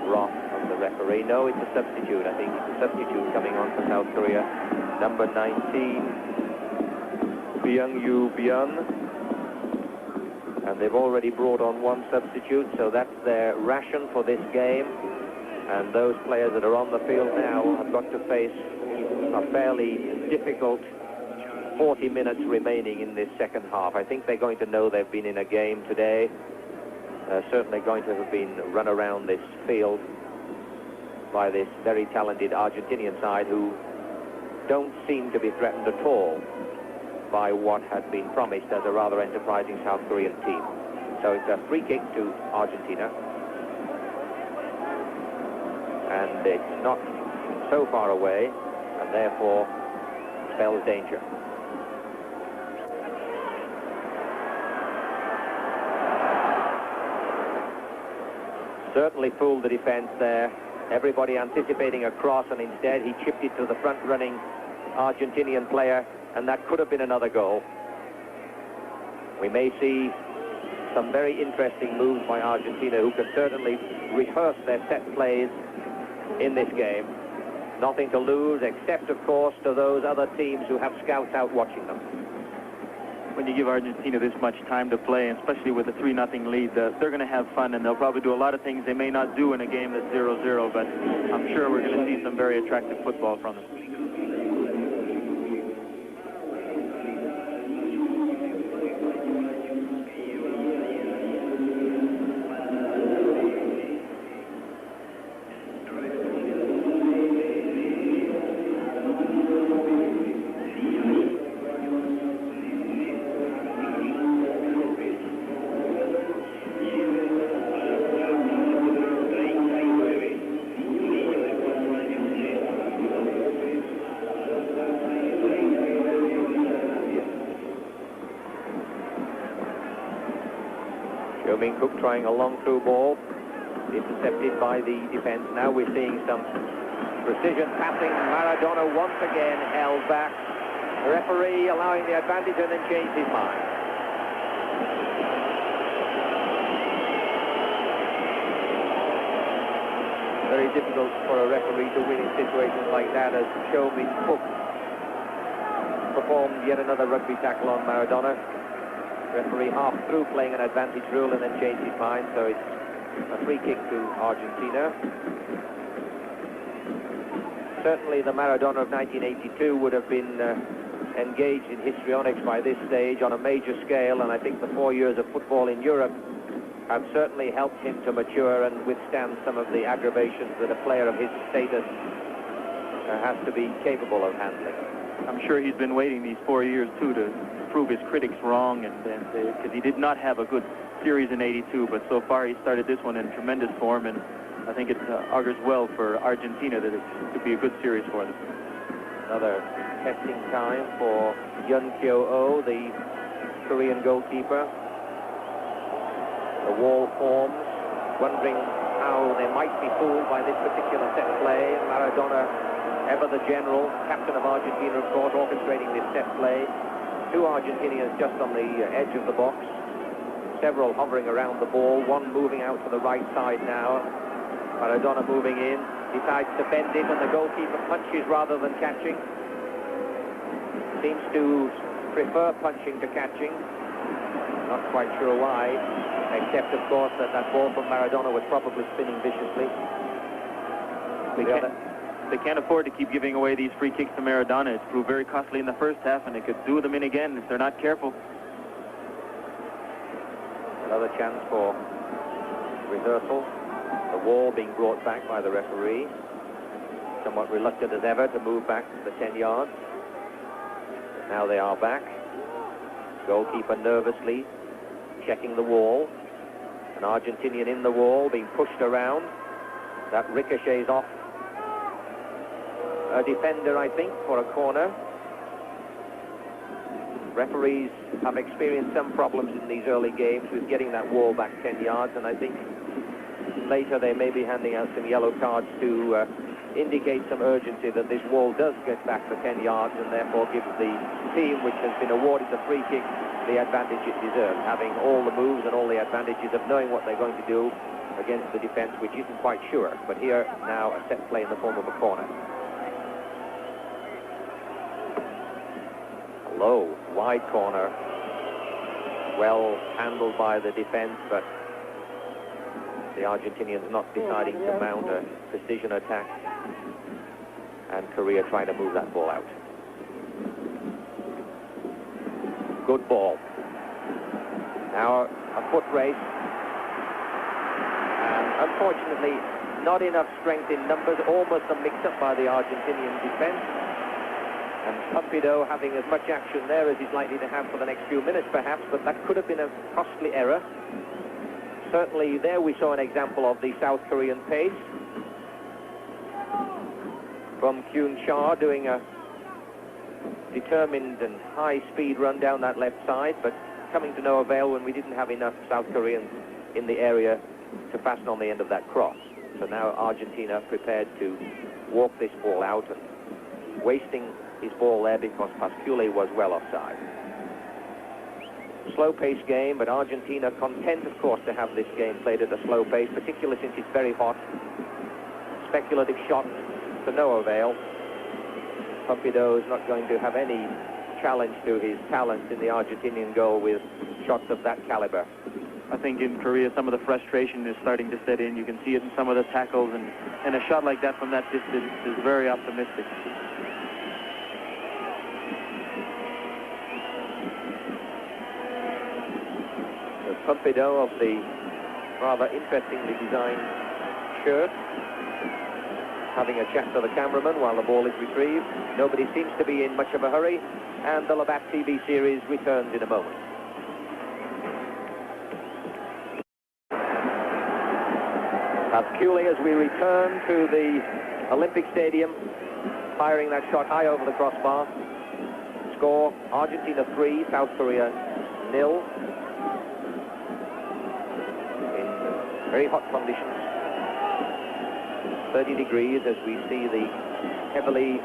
wrath of the referee. No, it's a substitute. I think it's a substitute coming on for South Korea. number 19, Byung-Yu Byun. And they've already brought on one substitute, so that's their ration for this game. And those players that are on the field now have got to face a fairly difficult 40 minutes remaining in this second half. I think they're going to know they've been in a game today. They're certainly going to have been run around this field by this very talented Argentinian side, who don't seem to be threatened at all by what had been promised as a rather enterprising South Korean team. So it's a free kick to Argentina. And it's not so far away, and therefore spells danger. Certainly fooled the defense there. Everybody anticipating a cross, and instead he chipped it to the front-running Argentinian player, and that could have been another goal. We may see some very interesting moves by Argentina, who can certainly rehearse their set plays in this game. Nothing to lose, except, of course, to those other teams who have scouts out watching them. When you give Argentina this much time to play, and especially with a 3-0 lead, they're going to have fun, and they'll probably do a lot of things they may not do in a game that's 0-0, but I'm sure we're going to see some very attractive football from them. Cook trying a long through ball, intercepted by the defense. Now we're seeing some precision passing. Maradona once again held back. The referee allowing the advantage and then changed his mind. Very difficult for a referee to win in situations like that, as Cho-Min Cook performed yet another rugby tackle on Maradona. Referee half through playing an advantage rule and then changed his mind, so it's a free kick to Argentina. Certainly the Maradona of 1982 would have been engaged in histrionics by this stage on a major scale, and I think the 4 years of football in Europe have certainly helped him to mature and withstand some of the aggravations that a player of his status has to be capable of handling. I'm sure he's been waiting these 4 years, too, to prove his critics wrong, and because he did not have a good series in '82, but so far he started this one in tremendous form, and I think it augurs well for Argentina that it could be a good series for them. Another testing time for Yun Kyo-oh, the Korean goalkeeper. The wall forms, wondering how they might be fooled by this particular set play. Maradona, ever the general, captain of Argentina, of course, orchestrating this set play. Two Argentinians just on the edge of the box, several hovering around the ball, one moving out to the right side now. Maradona moving in, decides to bend it, and the goalkeeper punches rather than catching. Seems to prefer punching to catching. Not quite sure why, except, of course, that ball from Maradona was probably spinning viciously. They can't afford to keep giving away these free kicks to Maradona. It's proved very costly in the first half, and they could do them in again if they're not careful. Another chance for rehearsal. The wall being brought back by the referee. Somewhat reluctant as ever to move back the 10 yards. But now they are back. Goalkeeper nervously checking the wall. An Argentinian in the wall being pushed around. That ricochets off a defender, I think, for a corner. Referees have experienced some problems in these early games with getting that wall back 10 yards, and I think later they may be handing out some yellow cards to indicate some urgency that this wall does get back for 10 yards and therefore gives the team which has been awarded the free kick the advantage it deserves, having all the moves and all the advantages of knowing what they're going to do against the defense, which isn't quite sure. But here now a set play in the form of a corner. Low, wide corner. Well handled by the defense, but the Argentinians not deciding to mount a precision attack. And Korea trying to move that ball out. Good ball. Now a foot race. And unfortunately, not enough strength in numbers, almost a mix-up by the Argentinian defense. And Pumpido having as much action there as he's likely to have for the next few minutes, perhaps, but that could have been a costly error. Certainly there we saw an example of the South Korean pace. From Kyun Cha doing a determined and high-speed run down that left side, but coming to no avail when we didn't have enough South Koreans in the area to fasten on the end of that cross. So now Argentina prepared to walk this ball out, and wasting his ball there because Pascule was well offside. Slow-paced game, but Argentina content, of course, to have this game played at a slow pace, particularly since it's very hot. Speculative shots to no avail. Pumpido is not going to have any challenge to his talents in the Argentinian goal with shots of that caliber. I think in Korea some of the frustration is starting to set in. You can see it in some of the tackles, and a shot like that from that distance is very optimistic. The Pumpido of the rather interestingly designed shirt, having a chat to the cameraman while the ball is retrieved. Nobody seems to be in much of a hurry, and the Labatt TV series returns in a moment. Pascule, as we return to the Olympic Stadium, firing that shot high over the crossbar. Score, Argentina 3, South Korea 0. In very hot conditions. 30 degrees as we see the heavily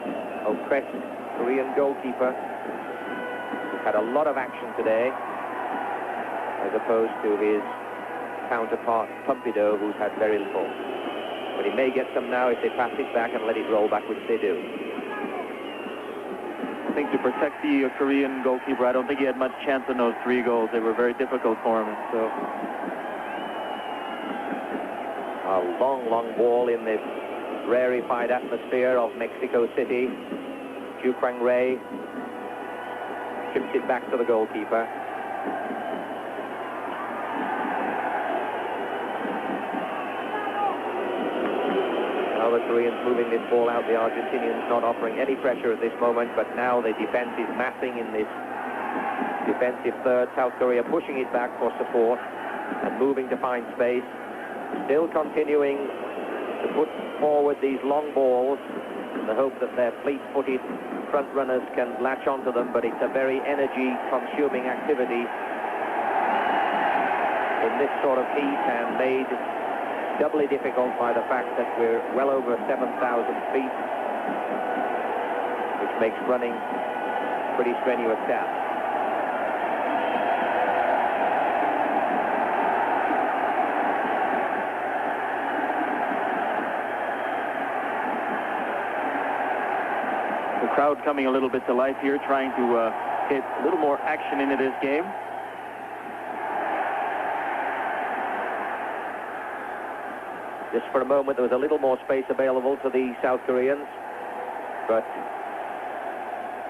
oppressed Korean goalkeeper, who's had a lot of action today, as opposed to his counterpart Pumpido, who's had very little. But he may get some now if they pass it back and let it roll back, which they do. I think to protect the Korean goalkeeper, I don't think he had much chance in those 3 goals. They were very difficult for him. So a long, long ball in this rarefied atmosphere of Mexico City. Chu Kwang-rae chips it back to the goalkeeper. Now the Koreans moving this ball out, the Argentinians not offering any pressure at this moment, but now the defense is massing in this defensive third. South Korea pushing it back for support and moving to find space. Still continuing to put forward these long balls in the hope that their fleet-footed front runners can latch onto them, but it's a very energy-consuming activity in this sort of heat, and made doubly difficult by the fact that we're well over 7,000 feet, which makes running a pretty strenuous task. the crowd coming a little bit to life here, trying to get a little more action into this game. Just for a moment, there was a little more space available to the South Koreans, but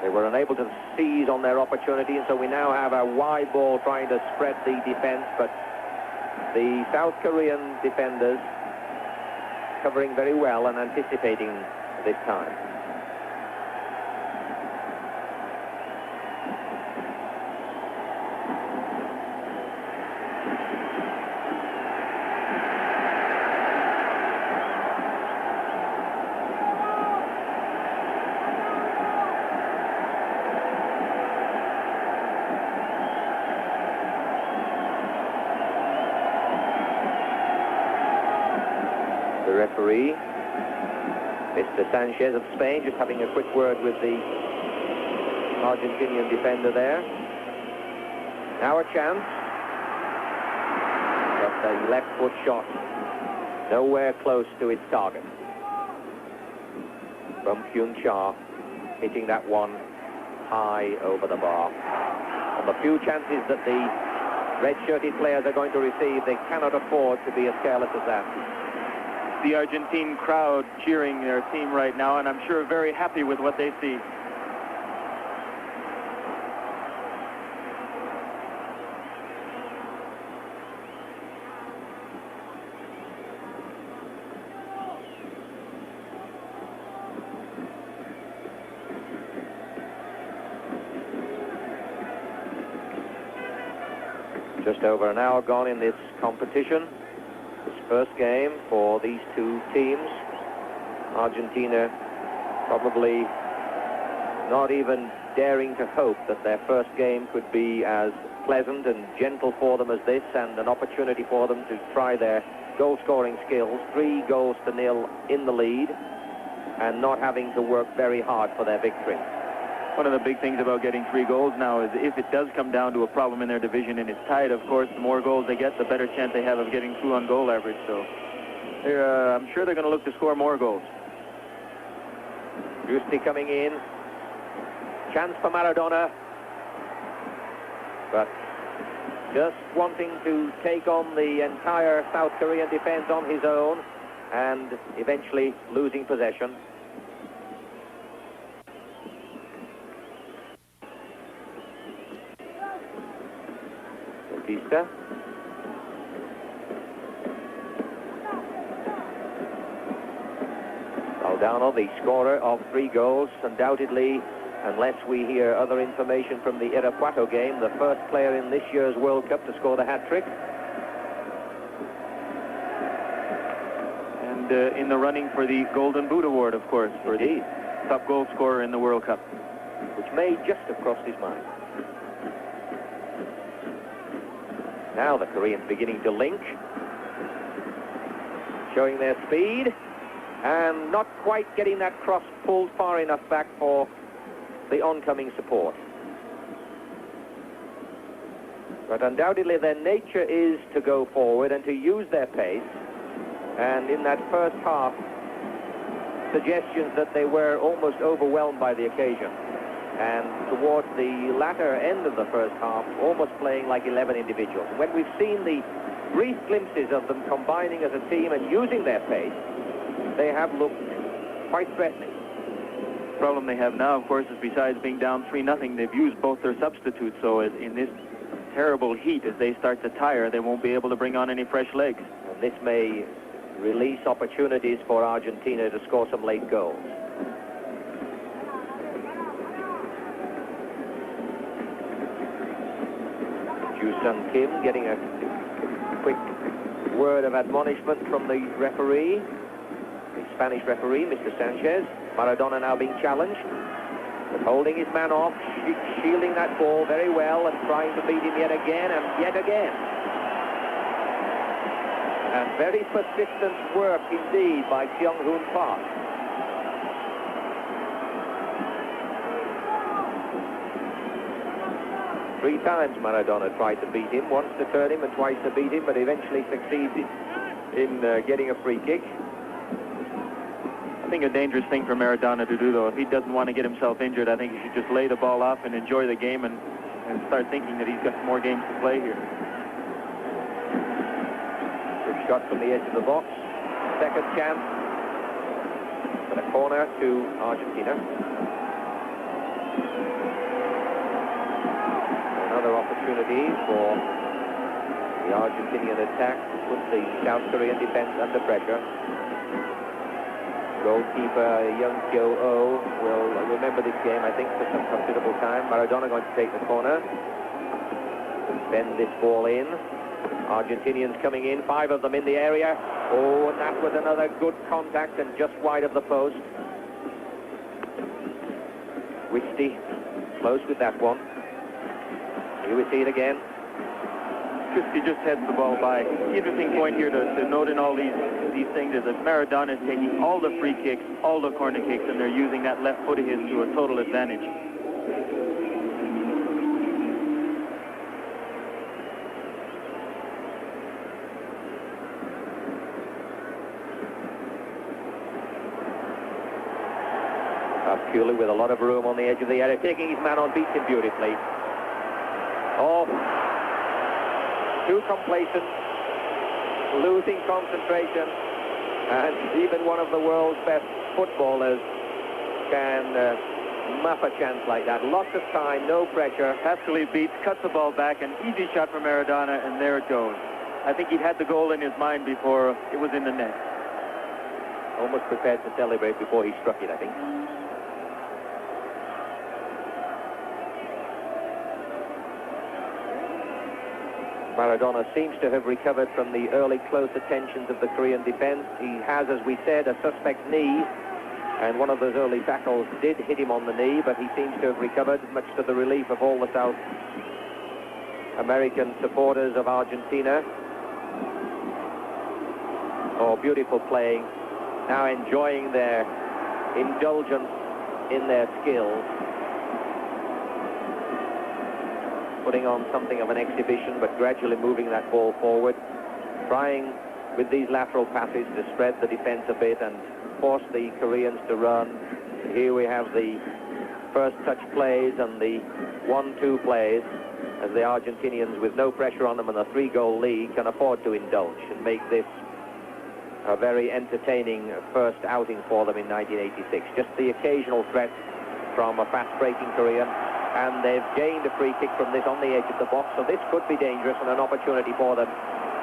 they were unable to seize on their opportunity, and so we now have a wide ball trying to spread the defense, but the South Korean defenders covering very well and anticipating this time. Referee, Mr. Sanchez of Spain, just having a quick word with the Argentinian defender there. Now a chance, but the left foot shot nowhere close to its target. From Kyun Cha, hitting that one high over the bar. On the few chances that the red-shirted players are going to receive, they cannot afford to be as careless as that. The Argentine crowd cheering their team right now, and I'm sure very happy with what they see. Just over an hour gone in this competition. This first game for these two teams. Argentina probably not even daring to hope that their first game could be as pleasant and gentle for them as this, and an opportunity for them to try their goal-scoring skills. 3-0 in the lead, and not having to work very hard for their victory. One of the big things about getting 3 goals now is if it does come down to a problem in their division and it's tied, of course, the more goals they get, the better chance they have of getting through on goal average. So I'm sure they're going to look to score more goals. Giusti coming in. Chance for Maradona. But just wanting to take on the entire South Korean defense on his own, and eventually losing possession. Batista. Valdano, the scorer of 3 goals, undoubtedly, unless we hear other information from the Irapuato game, the first player in this year's World Cup to score the hat-trick. And in the running for the Golden Boot Award, of course, for the top goal scorer in the World Cup. Which may just have crossed his mind. Now the Koreans beginning to link, showing their speed, and not quite getting that cross pulled far enough back for the oncoming support. But undoubtedly their nature is to go forward and to use their pace, and in that first half, suggestions that they were almost overwhelmed by the occasion. And towards the latter end of the first half, almost playing like 11 individuals. When we've seen the brief glimpses of them combining as a team and using their pace, they have looked quite threatening. The problem they have now, of course, is besides being down 3-0, they've used both their substitutes. So in this terrible heat, as they start to tire, they won't be able to bring on any fresh legs. And this may release opportunities for Argentina to score some late goals. Ju-Sung Kim getting a quick word of admonishment from the referee, the Spanish referee, Mr. Sanchez. Maradona now being challenged, but holding his man off, shielding that ball very well and trying to beat him yet again and yet again. And very persistent work indeed by Kyung-Hoon Park. Three times Maradona tried to beat him, once to turn him and twice to beat him, but eventually succeeded in getting a free kick. I think a dangerous thing for Maradona to do, though. If he doesn't want to get himself injured, I think he should just lay the ball off and enjoy the game and start thinking that he's got more games to play here. Good shot from the edge of the box. Second chance. But a corner to Argentina. Another opportunity for the Argentinian attack to put the South Korean defense under pressure. Goalkeeper Young Kyo-oh will remember this game, I think, for some considerable time. Maradona going to take the corner. Bend this ball in. Argentinians coming in, 5 of them in the area. Oh, and that was another good contact and just wide of the post. Wisty close with that one. Here we see it again. He just heads the ball by. The interesting point here to note in all these things is that Maradona is taking all the free kicks, all the corner kicks, and they're using that left foot of his to a total advantage. Purely with a lot of room on the edge of the area, taking his man on, beats him beautifully. Oh, too complacent, losing concentration, and even one of the world's best footballers can muff a chance like that. Lots of time, no pressure. Absolutely beats, cuts the ball back, an easy shot for Maradona, and there it goes. I think he'd had the goal in his mind before it was in the net. Almost prepared to celebrate before he struck it, I think. Maradona seems to have recovered from the early close attentions of the Korean defense. He has, as we said, a suspect knee, and one of those early tackles did hit him on the knee, but he seems to have recovered, much to the relief of all the South American supporters of Argentina. Oh, beautiful playing. Now enjoying their indulgence in their skills. Putting on something of an exhibition, but gradually moving that ball forward, trying with these lateral passes to spread the defense a bit and force the Koreans to run. Here we have the first touch plays and the 1-2 plays, as the Argentinians, with no pressure on them and a 3-goal lead, can afford to indulge and make this a very entertaining first outing for them in 1986. Just the occasional threat from a fast-breaking Korean, and they've gained a free kick from this on the edge of the box, so this could be dangerous and an opportunity for them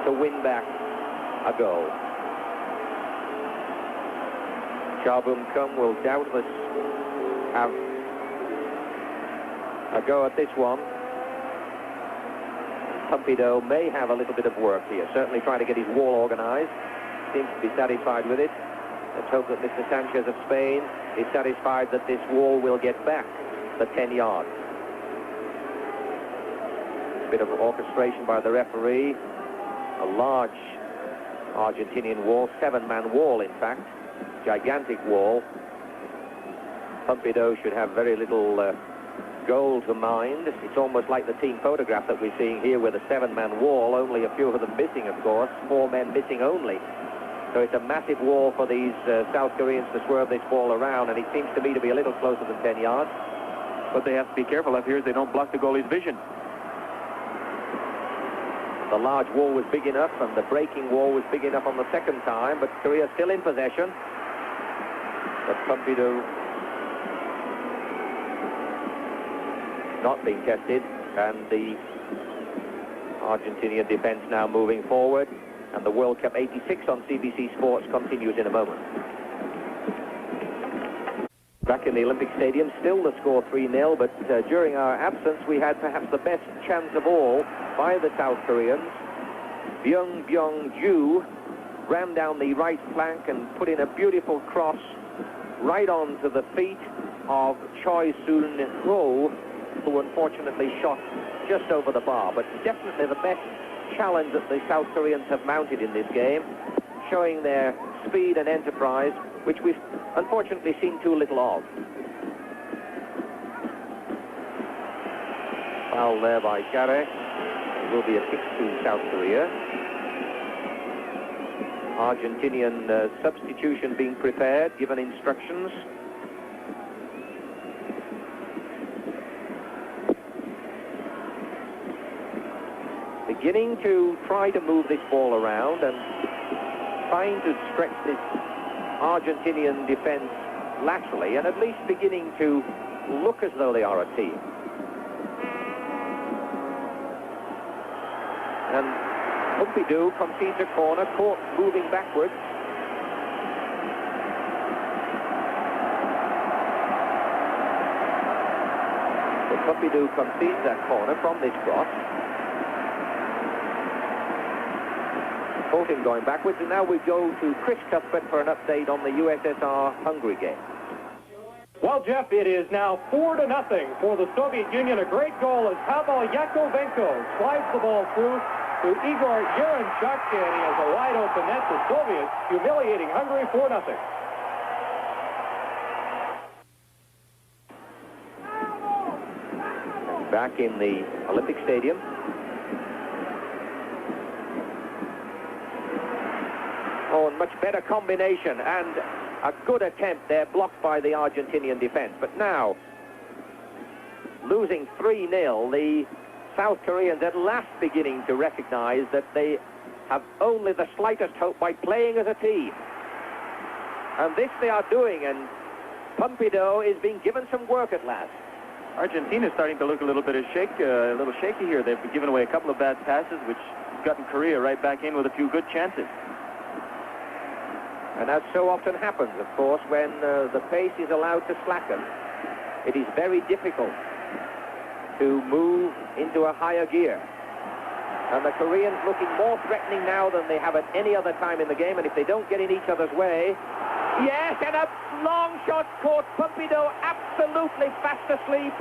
to win back a goal. Cha Bum-Kum will doubtless have a go at this one. Pumpido may have a little bit of work here, certainly trying to get his wall organized. Seems to be satisfied with it. Let's hope that Mr. Sanchez of Spain is satisfied that this wall will get back the 10 yards. Bit of orchestration by the referee. A large Argentinian wall, 7-man wall in fact, gigantic wall. Pumpido should have very little goal to mind. It's almost like the team photograph that we're seeing here with a 7-man wall, only a few of them missing, of course, 4 men missing only. So it's a massive wall for these South Koreans to swerve this ball around, and it seems to me to be a little closer than 10 yards. What they have to be careful of here is they don't block the goalie's vision. The large wall was big enough, and the breaking wall was big enough on the second time, but Korea still in possession. But Pumpido not being tested, and the Argentinian defense now moving forward, and the World Cup 86 on CBC Sports continues in a moment. Back in the Olympic Stadium, still the score 3-0, but during our absence we had perhaps the best chance of all by the South Koreans. Byung-Byung-Ju ran down the right flank and put in a beautiful cross right onto the feet of Choi Soon-ho, who unfortunately shot just over the bar. But definitely the best challenge that the South Koreans have mounted in this game, showing their speed and enterprise, which we've unfortunately seen too little of. Foul there by Kare. It will be a kick to South Korea. Argentinian substitution being prepared, given instructions. Beginning to try to move this ball around and trying to stretch this Argentinian defense laterally, and at least beginning to look as though they are a team. And Pumpido concedes a corner, caught moving backwards. So Pumpido concedes that corner from this cross. Caught him going backwards, and now we go to Chris Cuthbert for an update on the USSR-Hungary game. Well, Jeff, it is now 4-0 for the Soviet Union. A great goal as Pavel Yakovenko slides the ball through to Igor Yerenchuk, and he has a wide-open net. The Soviets humiliating Hungary 4-0. Back in the Olympic Stadium. Oh, and much better combination and a good attempt there, blocked by the Argentinian defense. But now, losing 3-0, the South Koreans at last beginning to recognize that they have only the slightest hope by playing as a team. And this they are doing, and Pompidou is being given some work at last. Argentina is starting to look a little shaky here. They've given away a couple of bad passes, which has gotten Korea right back in with a few good chances. And as so often happens, of course, when the pace is allowed to slacken, it is very difficult to move into a higher gear. And the Koreans looking more threatening now than they have at any other time in the game, and if they don't get in each other's way... Yes, and a long shot caught. Pompidou absolutely fast asleep,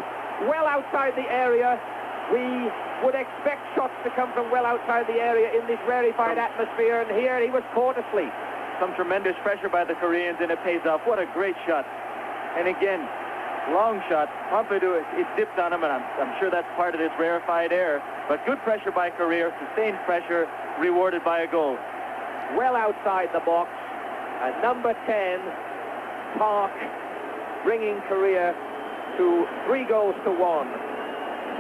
well outside the area. We would expect shots to come from well outside the area in this rarefied atmosphere, and here he was caught asleep. Some tremendous pressure by the Koreans, and it pays off. What a great shot. And again, long shot. Pompidou, it dipped on him, and I'm sure that's part of this rarefied air. But good pressure by Korea, sustained pressure, rewarded by a goal. Well outside the box. And number 10, Park, bringing Korea to 3-1.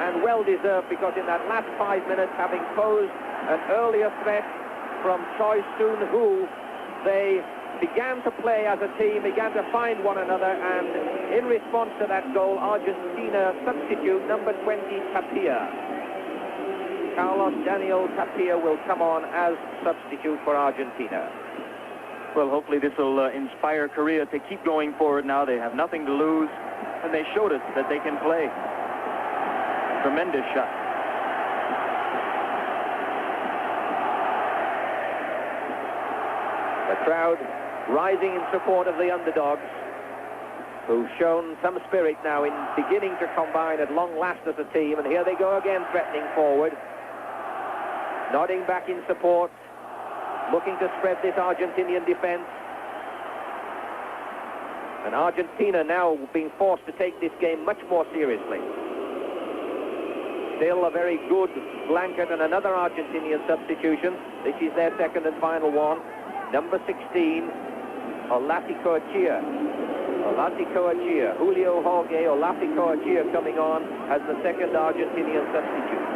And well-deserved, because in that last 5 minutes, having posed an earlier threat from Choi Soon-hoo, they began to play as a team, began to find one another, and in response to that goal, Argentina substitute number 20, Tapia. Carlos Daniel Tapia will come on as substitute for Argentina. Well, hopefully this will inspire Korea to keep going forward now. They have nothing to lose, and they showed us that they can play. Tremendous shot. The crowd rising in support of the underdogs, who've shown some spirit now in beginning to combine at long last as a team, and here they go again, threatening forward, nodding back in support, looking to spread this Argentinian defense. And Argentina now being forced to take this game much more seriously. Still a very good blanket and another Argentinian substitution. This is their second and final one. Number 16, Olaticoechea. Julio Jorge Olaticoechea coming on as the second Argentinian substitute.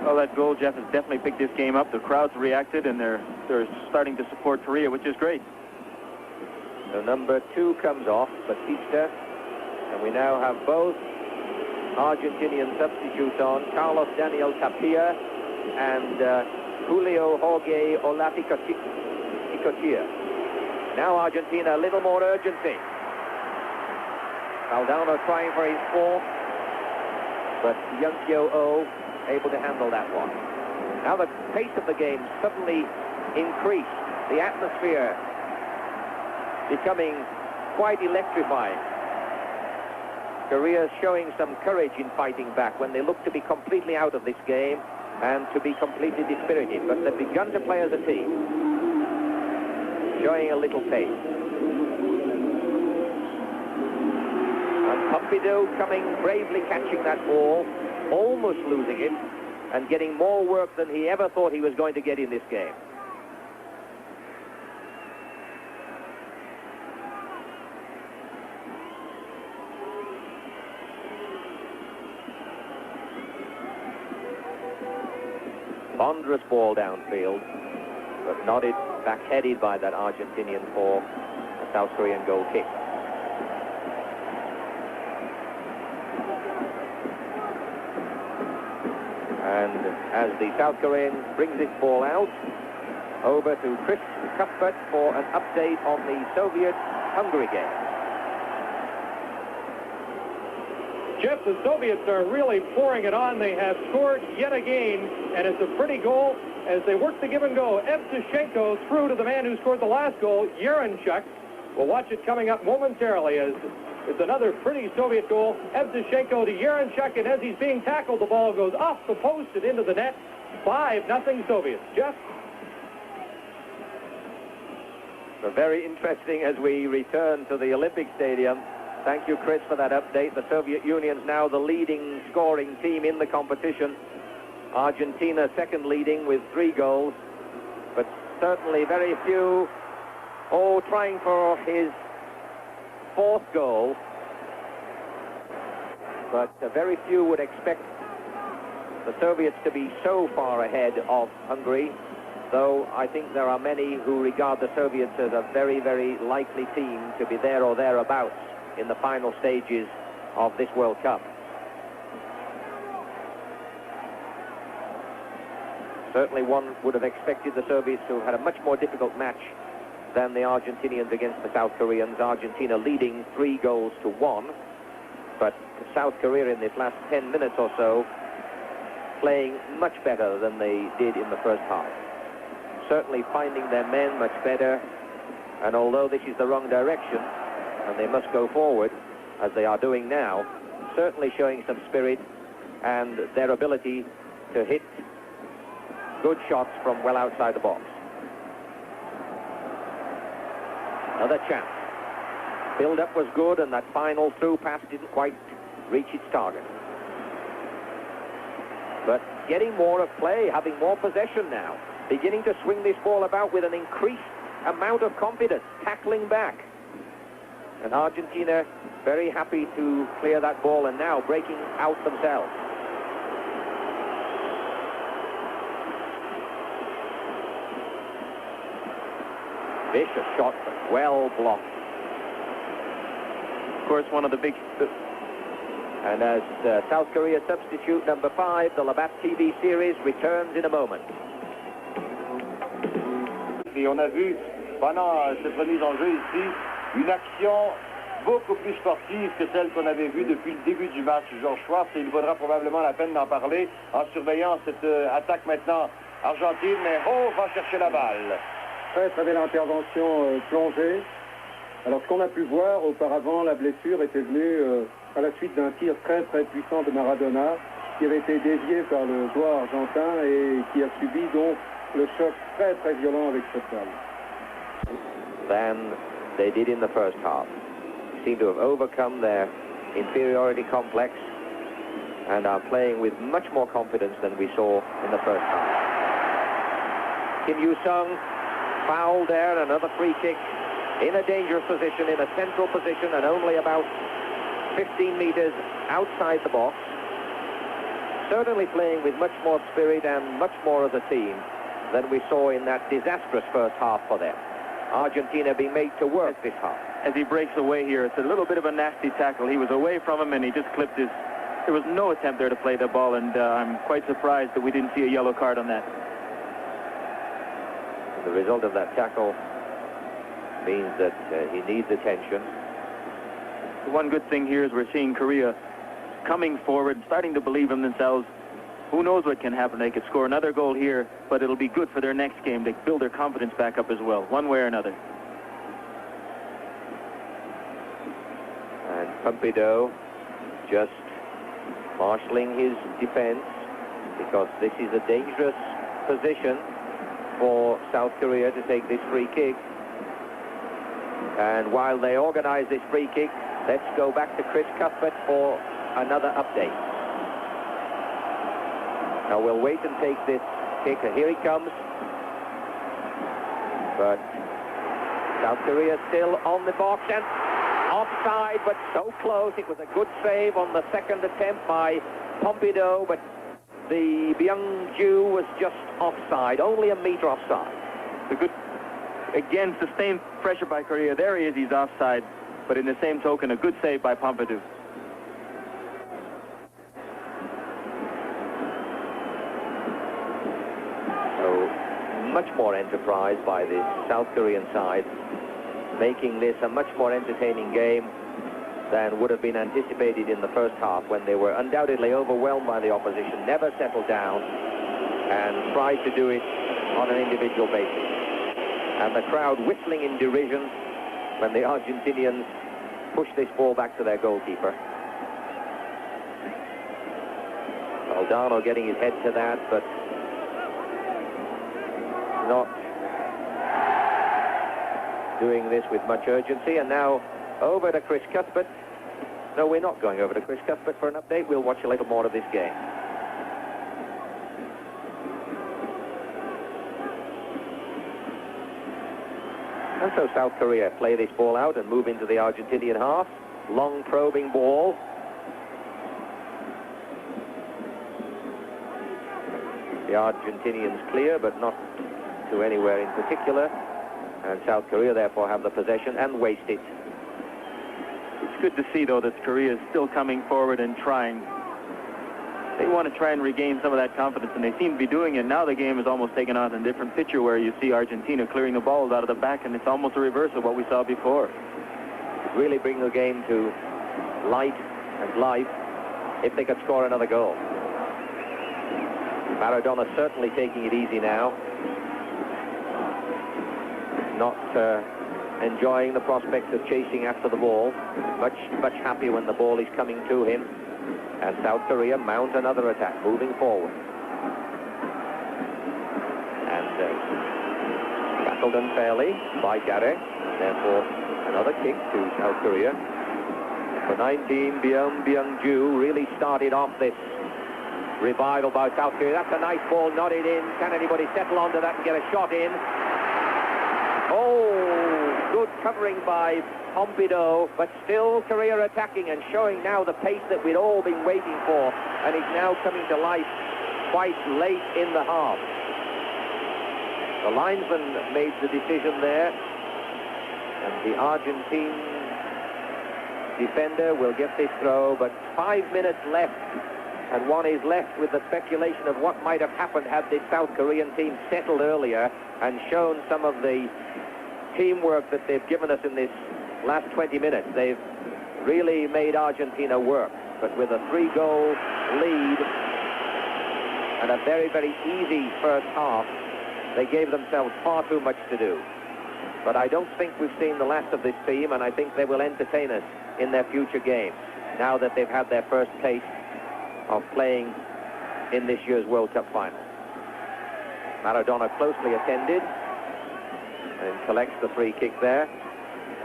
Well, that goal, Jeff, has definitely picked this game up. The crowd's reacted, and they're starting to support Korea, which is great. So number 2 comes off, Batista, and we now have both Argentinian substitutes on, Carlos Daniel Tapia and Julio Jorge Olaticoechea. Now Argentina a little more urgency. Valdano trying for his fourth, but Young Kyo-oh able to handle that one. Now the pace of the game suddenly increased. The atmosphere becoming quite electrifying. Korea showing some courage in fighting back when they look to be completely out of this game and to be completely dispirited. But they've begun to play as a team, showing a little pace. And Pompidou coming, bravely catching that ball, almost losing it, and getting more work than he ever thought he was going to get in this game. Ponderous ball downfield, but nodded, back-headed by that Argentinian for a South Korean goal kick. And as the South Korean brings this ball out, over to Chris Cuthbert for an update on the Soviet-Hungary game. Jeff, the Soviets are really pouring it on. They have scored yet again, and it's a pretty goal as they work the give and go. Evtushenko through to the man who scored the last goal, Yerenchuk. We'll watch it coming up momentarily as it's another pretty Soviet goal. Evtushenko to Yerenchuk, and as he's being tackled, the ball goes off the post and into the net. 5-0 Soviets. Jeff? So very interesting as we return to the Olympic Stadium. Thank you, Chris, for that update. The Soviet Union's now the leading scoring team in the competition. Argentina second leading with 3 goals, but certainly very few, trying for his 4th goal. But very few would expect the Soviets to be so far ahead of Hungary, though I think there are many who regard the Soviets as a very, very likely team to be there or thereabouts in the final stages of this World Cup. Certainly one would have expected the Soviets to have had a much more difficult match than the Argentinians against the South Koreans. Argentina leading 3 goals to 1, but South Korea in this last 10 minutes or so playing much better than they did in the first half. Certainly finding their men much better, and although this is the wrong direction and they must go forward as they are doing now, certainly showing some spirit and their ability to hit good shots from well outside the box. Another chance. Build-up was good, and that final through pass didn't quite reach its target. But getting more of play, having more possession now, beginning to swing this ball about with an increased amount of confidence, tackling back. And Argentina very happy to clear that ball and now breaking out themselves. Vicious shot, but well blocked. Of course, one of the big... And as South Korea substitute number 5, the Labatt TV series returns in a moment. Et on a vu pendant cette remise en jeu ici une action beaucoup plus sportive que celle qu'on avait vue depuis le début du match, Georges Schwartz, et il vaudra probablement la peine d'en parler en surveillant cette attaque maintenant argentine, mais va chercher la balle. Très très belle intervention plongée. Alors ce qu'on a pu voir auparavant, la blessure était venue à la suite d'un tir très très puissant de Maradona qui avait été dévié par le joueur argentin et qui a subi donc le choc très très violent avec cette balle. Than they did in the first half. Seem to have overcome their inferiority complex and are playing with much more confidence than we saw in the first half. Kim Yu-sung fouled there, another free kick in a dangerous position, in a central position, and only about 15 meters outside the box. Certainly playing with much more spirit and much more as a team than we saw in that disastrous first half for them. Argentina being made to work this half. As he breaks away here, it's a little bit of a nasty tackle. He was away from him and he just clipped his... There was no attempt there to play the ball, and I'm quite surprised that we didn't see a yellow card on that. The result of that tackle means that he needs attention. The one good thing here is we're seeing Korea coming forward, starting to believe in themselves. Who knows what can happen? They could score another goal here, but it'll be good for their next game. They build their confidence back up as well, one way or another. And Pompidou just marshalling his defense, because this is a dangerous position for South Korea to take this free kick. And while they organize this free kick, let's go back to Chris Cuthbert for another update. Now we'll wait and take this kick. Here he comes. But South Korea still on the box and offside, but so close. It was a good save on the second attempt by Pompidou, but the Byung-ju was just offside, only a meter offside. The good, again, sustained pressure by Korea. There he is, he's offside, but in the same token, a good save by Pompidou. So much more enterprise by the South Korean side, making this a much more entertaining game than would have been anticipated in the first half, when they were undoubtedly overwhelmed by the opposition, never settled down, and tried to do it on an individual basis. And the crowd whistling in derision when the Argentinians pushed this ball back to their goalkeeper. Aldano getting his head to that, but not doing this with much urgency. And now over to Chris Cuthbert No, we're not going over to Chris Cuthbert for an update. We'll watch a little more of this game. And so South Korea play this ball out and move into the Argentinian half. Long probing ball. The Argentinians clear, but not to anywhere in particular. And South Korea therefore have the possession and waste it. It's good to see, though, that Korea is still coming forward and trying. They want to try and regain some of that confidence, and they seem to be doing it. Now the game is almost taken on a different picture where you see Argentina clearing the balls out of the back, and it's almost a reverse of what we saw before. Really bring the game to light and life if they could score another goal. Maradona certainly taking it easy now. Not enjoying the prospects of chasing after the ball. Much happier when the ball is coming to him. And South Korea mount another attack, moving forward. And tackled unfairly by Gare. Therefore, another kick to South Korea. For 19, Byung-Ju really started off this revival by South Korea. That's a nice ball, nodded in. Can anybody settle onto that and get a shot in? Oh, good covering by Pompidou, but still Korea attacking and showing now the pace that we'd all been waiting for, and is now coming to life quite late in the half. The linesman made the decision there, and the Argentine defender will get this throw, but 5 minutes left, and one is left with the speculation of what might have happened had this South Korean team settled earlier and shown some of the teamwork that they've given us in this last 20 minutes. They've really made Argentina work, but with a 3-goal lead and a very, very easy first half, they gave themselves far too much to do. But I don't think we've seen the last of this team, and I think they will entertain us in their future games now that they've had their first taste of playing in this year's World Cup final. Maradona closely attended and collects the free kick there.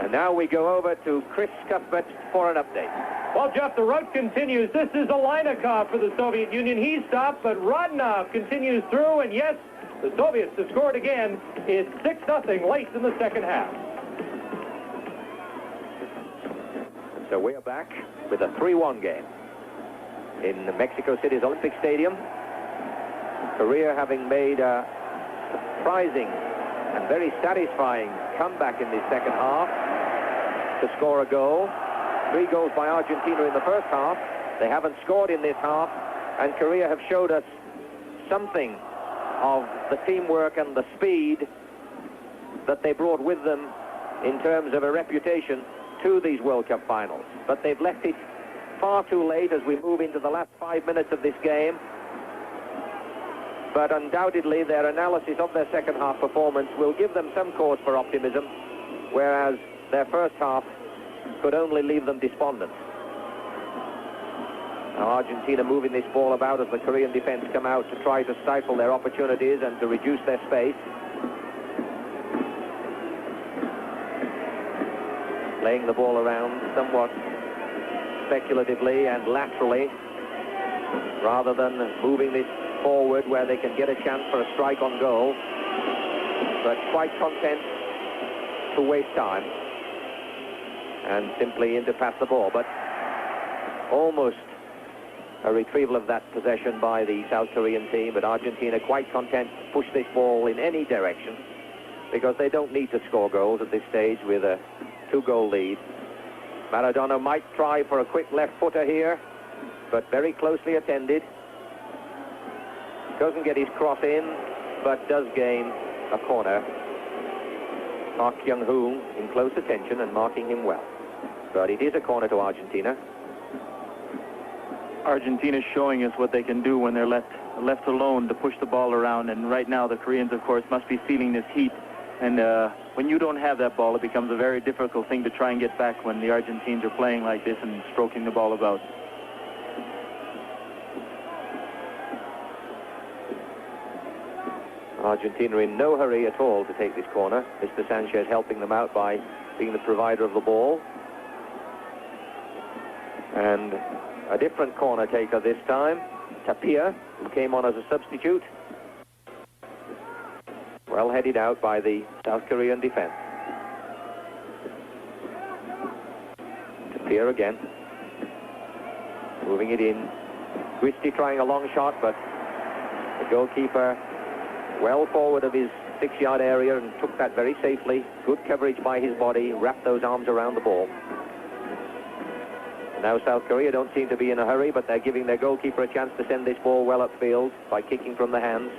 And now we go over to Chris Cuthbert for an update. Well, Jeff, the rout continues. This is Aleinnikov for the Soviet Union. He stopped, but Rodnov continues through, and yes, the Soviets have scored again. It's 6-0 late in the second half. So we are back with a 3-1 game in Mexico City's Olympic Stadium. Korea having made a surprising and very satisfying comeback in this second half to score a goal. 3 goals by Argentina in the first half. They haven't scored in this half, and Korea have showed us something of the teamwork and the speed that they brought with them in terms of a reputation to these World Cup finals. But they've left it far too late as we move into the last 5 minutes of this game. But undoubtedly their analysis of their second half performance will give them some cause for optimism, whereas their first half could only leave them despondent. Now Argentina moving this ball about as the Korean defense come out to try to stifle their opportunities and to reduce their space. Playing the ball around somewhat speculatively and laterally, rather than moving this forward where they can get a chance for a strike on goal, but quite content to waste time and simply in to pass the ball. But almost a retrieval of that possession by the South Korean team, but Argentina quite content to push this ball in any direction because they don't need to score goals at this stage with a 2-goal lead. Maradona might try for a quick left footer here, but very closely attended. Doesn't get his cross in, but does gain a corner. Park Kyung-hoon in close attention and marking him well. But it is a corner to Argentina. Argentina's showing us what they can do when they're left alone to push the ball around, and right now the Koreans, of course, must be feeling this heat. And when you don't have that ball, it becomes a very difficult thing to try and get back when the Argentines are playing like this and stroking the ball about. Argentina in no hurry at all to take this corner. Mr. Sanchez helping them out by being the provider of the ball. And a different corner taker this time, Tapia, who came on as a substitute. Well headed out by the South Korean defense. Tapia again. Moving it in. Christie trying a long shot, but the goalkeeper well forward of his 6-yard area and took that very safely. Good coverage by his body, wrapped those arms around the ball. Now South Korea don't seem to be in a hurry, but they're giving their goalkeeper a chance to send this ball well upfield by kicking from the hands.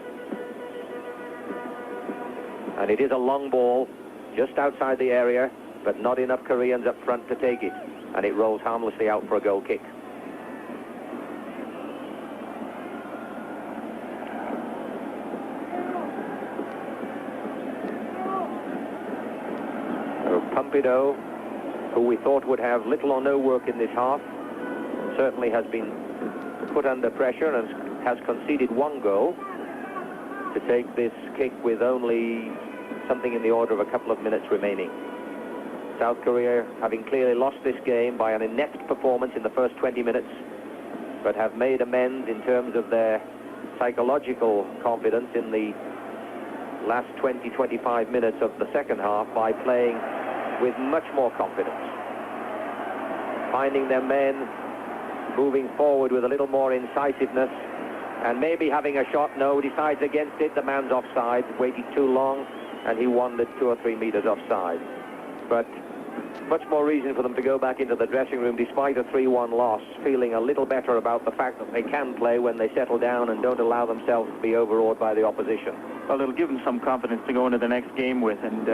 And it is a long ball just outside the area, but not enough Koreans up front to take it. And it rolls harmlessly out for a goal kick. Pumpido, who we thought would have little or no work in this half, certainly has been put under pressure and has conceded 1 goal to take this kick with only something in the order of a couple of minutes remaining. South Korea having clearly lost this game by an inept performance in the first 20 minutes, but have made amends in terms of their psychological confidence in the last 20-25 minutes of the second half by playing with much more confidence, finding their men, moving forward with a little more incisiveness, and maybe having a shot. No, decides against it. The man's offside, waited too long, and he wandered 2 or 3 meters offside. But much more reason for them to go back into the dressing room despite a 3-1 loss, feeling a little better about the fact that they can play when they settle down and don't allow themselves to be overawed by the opposition. Well, it'll give them some confidence to go into the next game with, and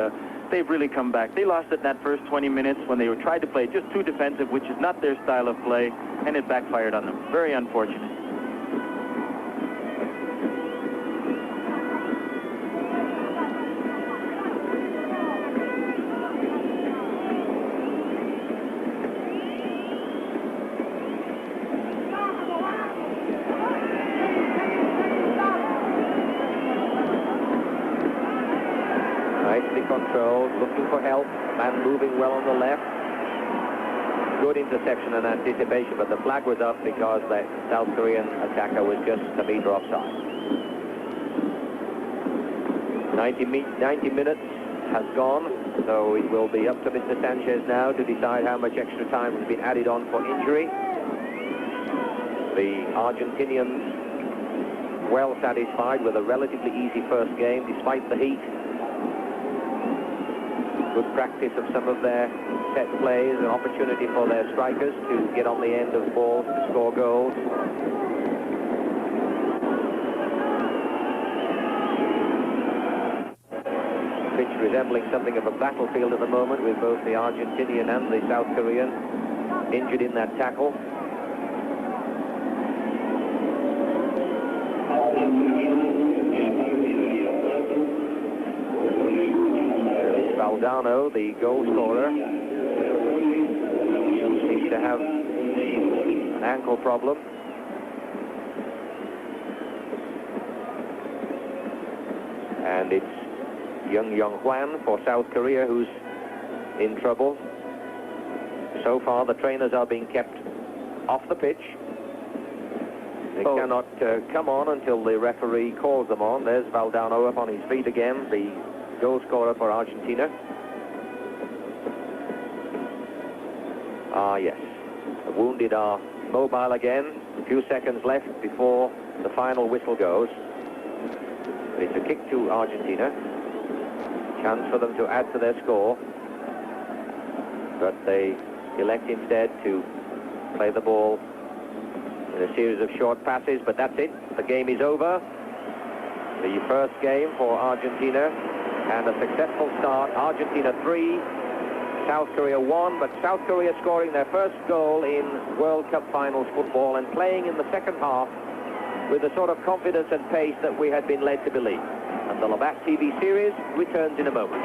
they've really come back. They lost it in that first 20 minutes when they were tried to play just too defensive, which is not their style of play, and it backfired on them. Very unfortunate. Controlled, looking for help, man moving well on the left. Good interception and anticipation, but the flag was up because the South Korean attacker was just a meter offside. 90 minutes has gone, so it will be up to Mr. Sanchez now to decide how much extra time has been added on for injury. The Argentinians well satisfied with a relatively easy first game despite the heat. Good practice of some of their set plays, an opportunity for their strikers to get on the end of the ball to score goals. Pitch resembling something of a battlefield at the moment, with both the Argentinian and the South Korean injured in that tackle. Valdano, the goal scorer, seems to have an ankle problem. And it's Young Hwan for South Korea who's in trouble. So far, the trainers are being kept off the pitch. They cannot come on until the referee calls them on. There's Valdano up on his feet again, the goal scorer for Argentina. Ah, yes. The wounded are mobile again. A few seconds left before the final whistle goes. But it's a kick to Argentina. Chance for them to add to their score. But they elect instead to play the ball in a series of short passes. But that's it. The game is over. The first game for Argentina. And a successful start. Argentina 3, South Korea 1, but South Korea scoring their first goal in World Cup finals football and playing in the second half with the sort of confidence and pace that we had been led to believe. And the Labatt TV series returns in a moment.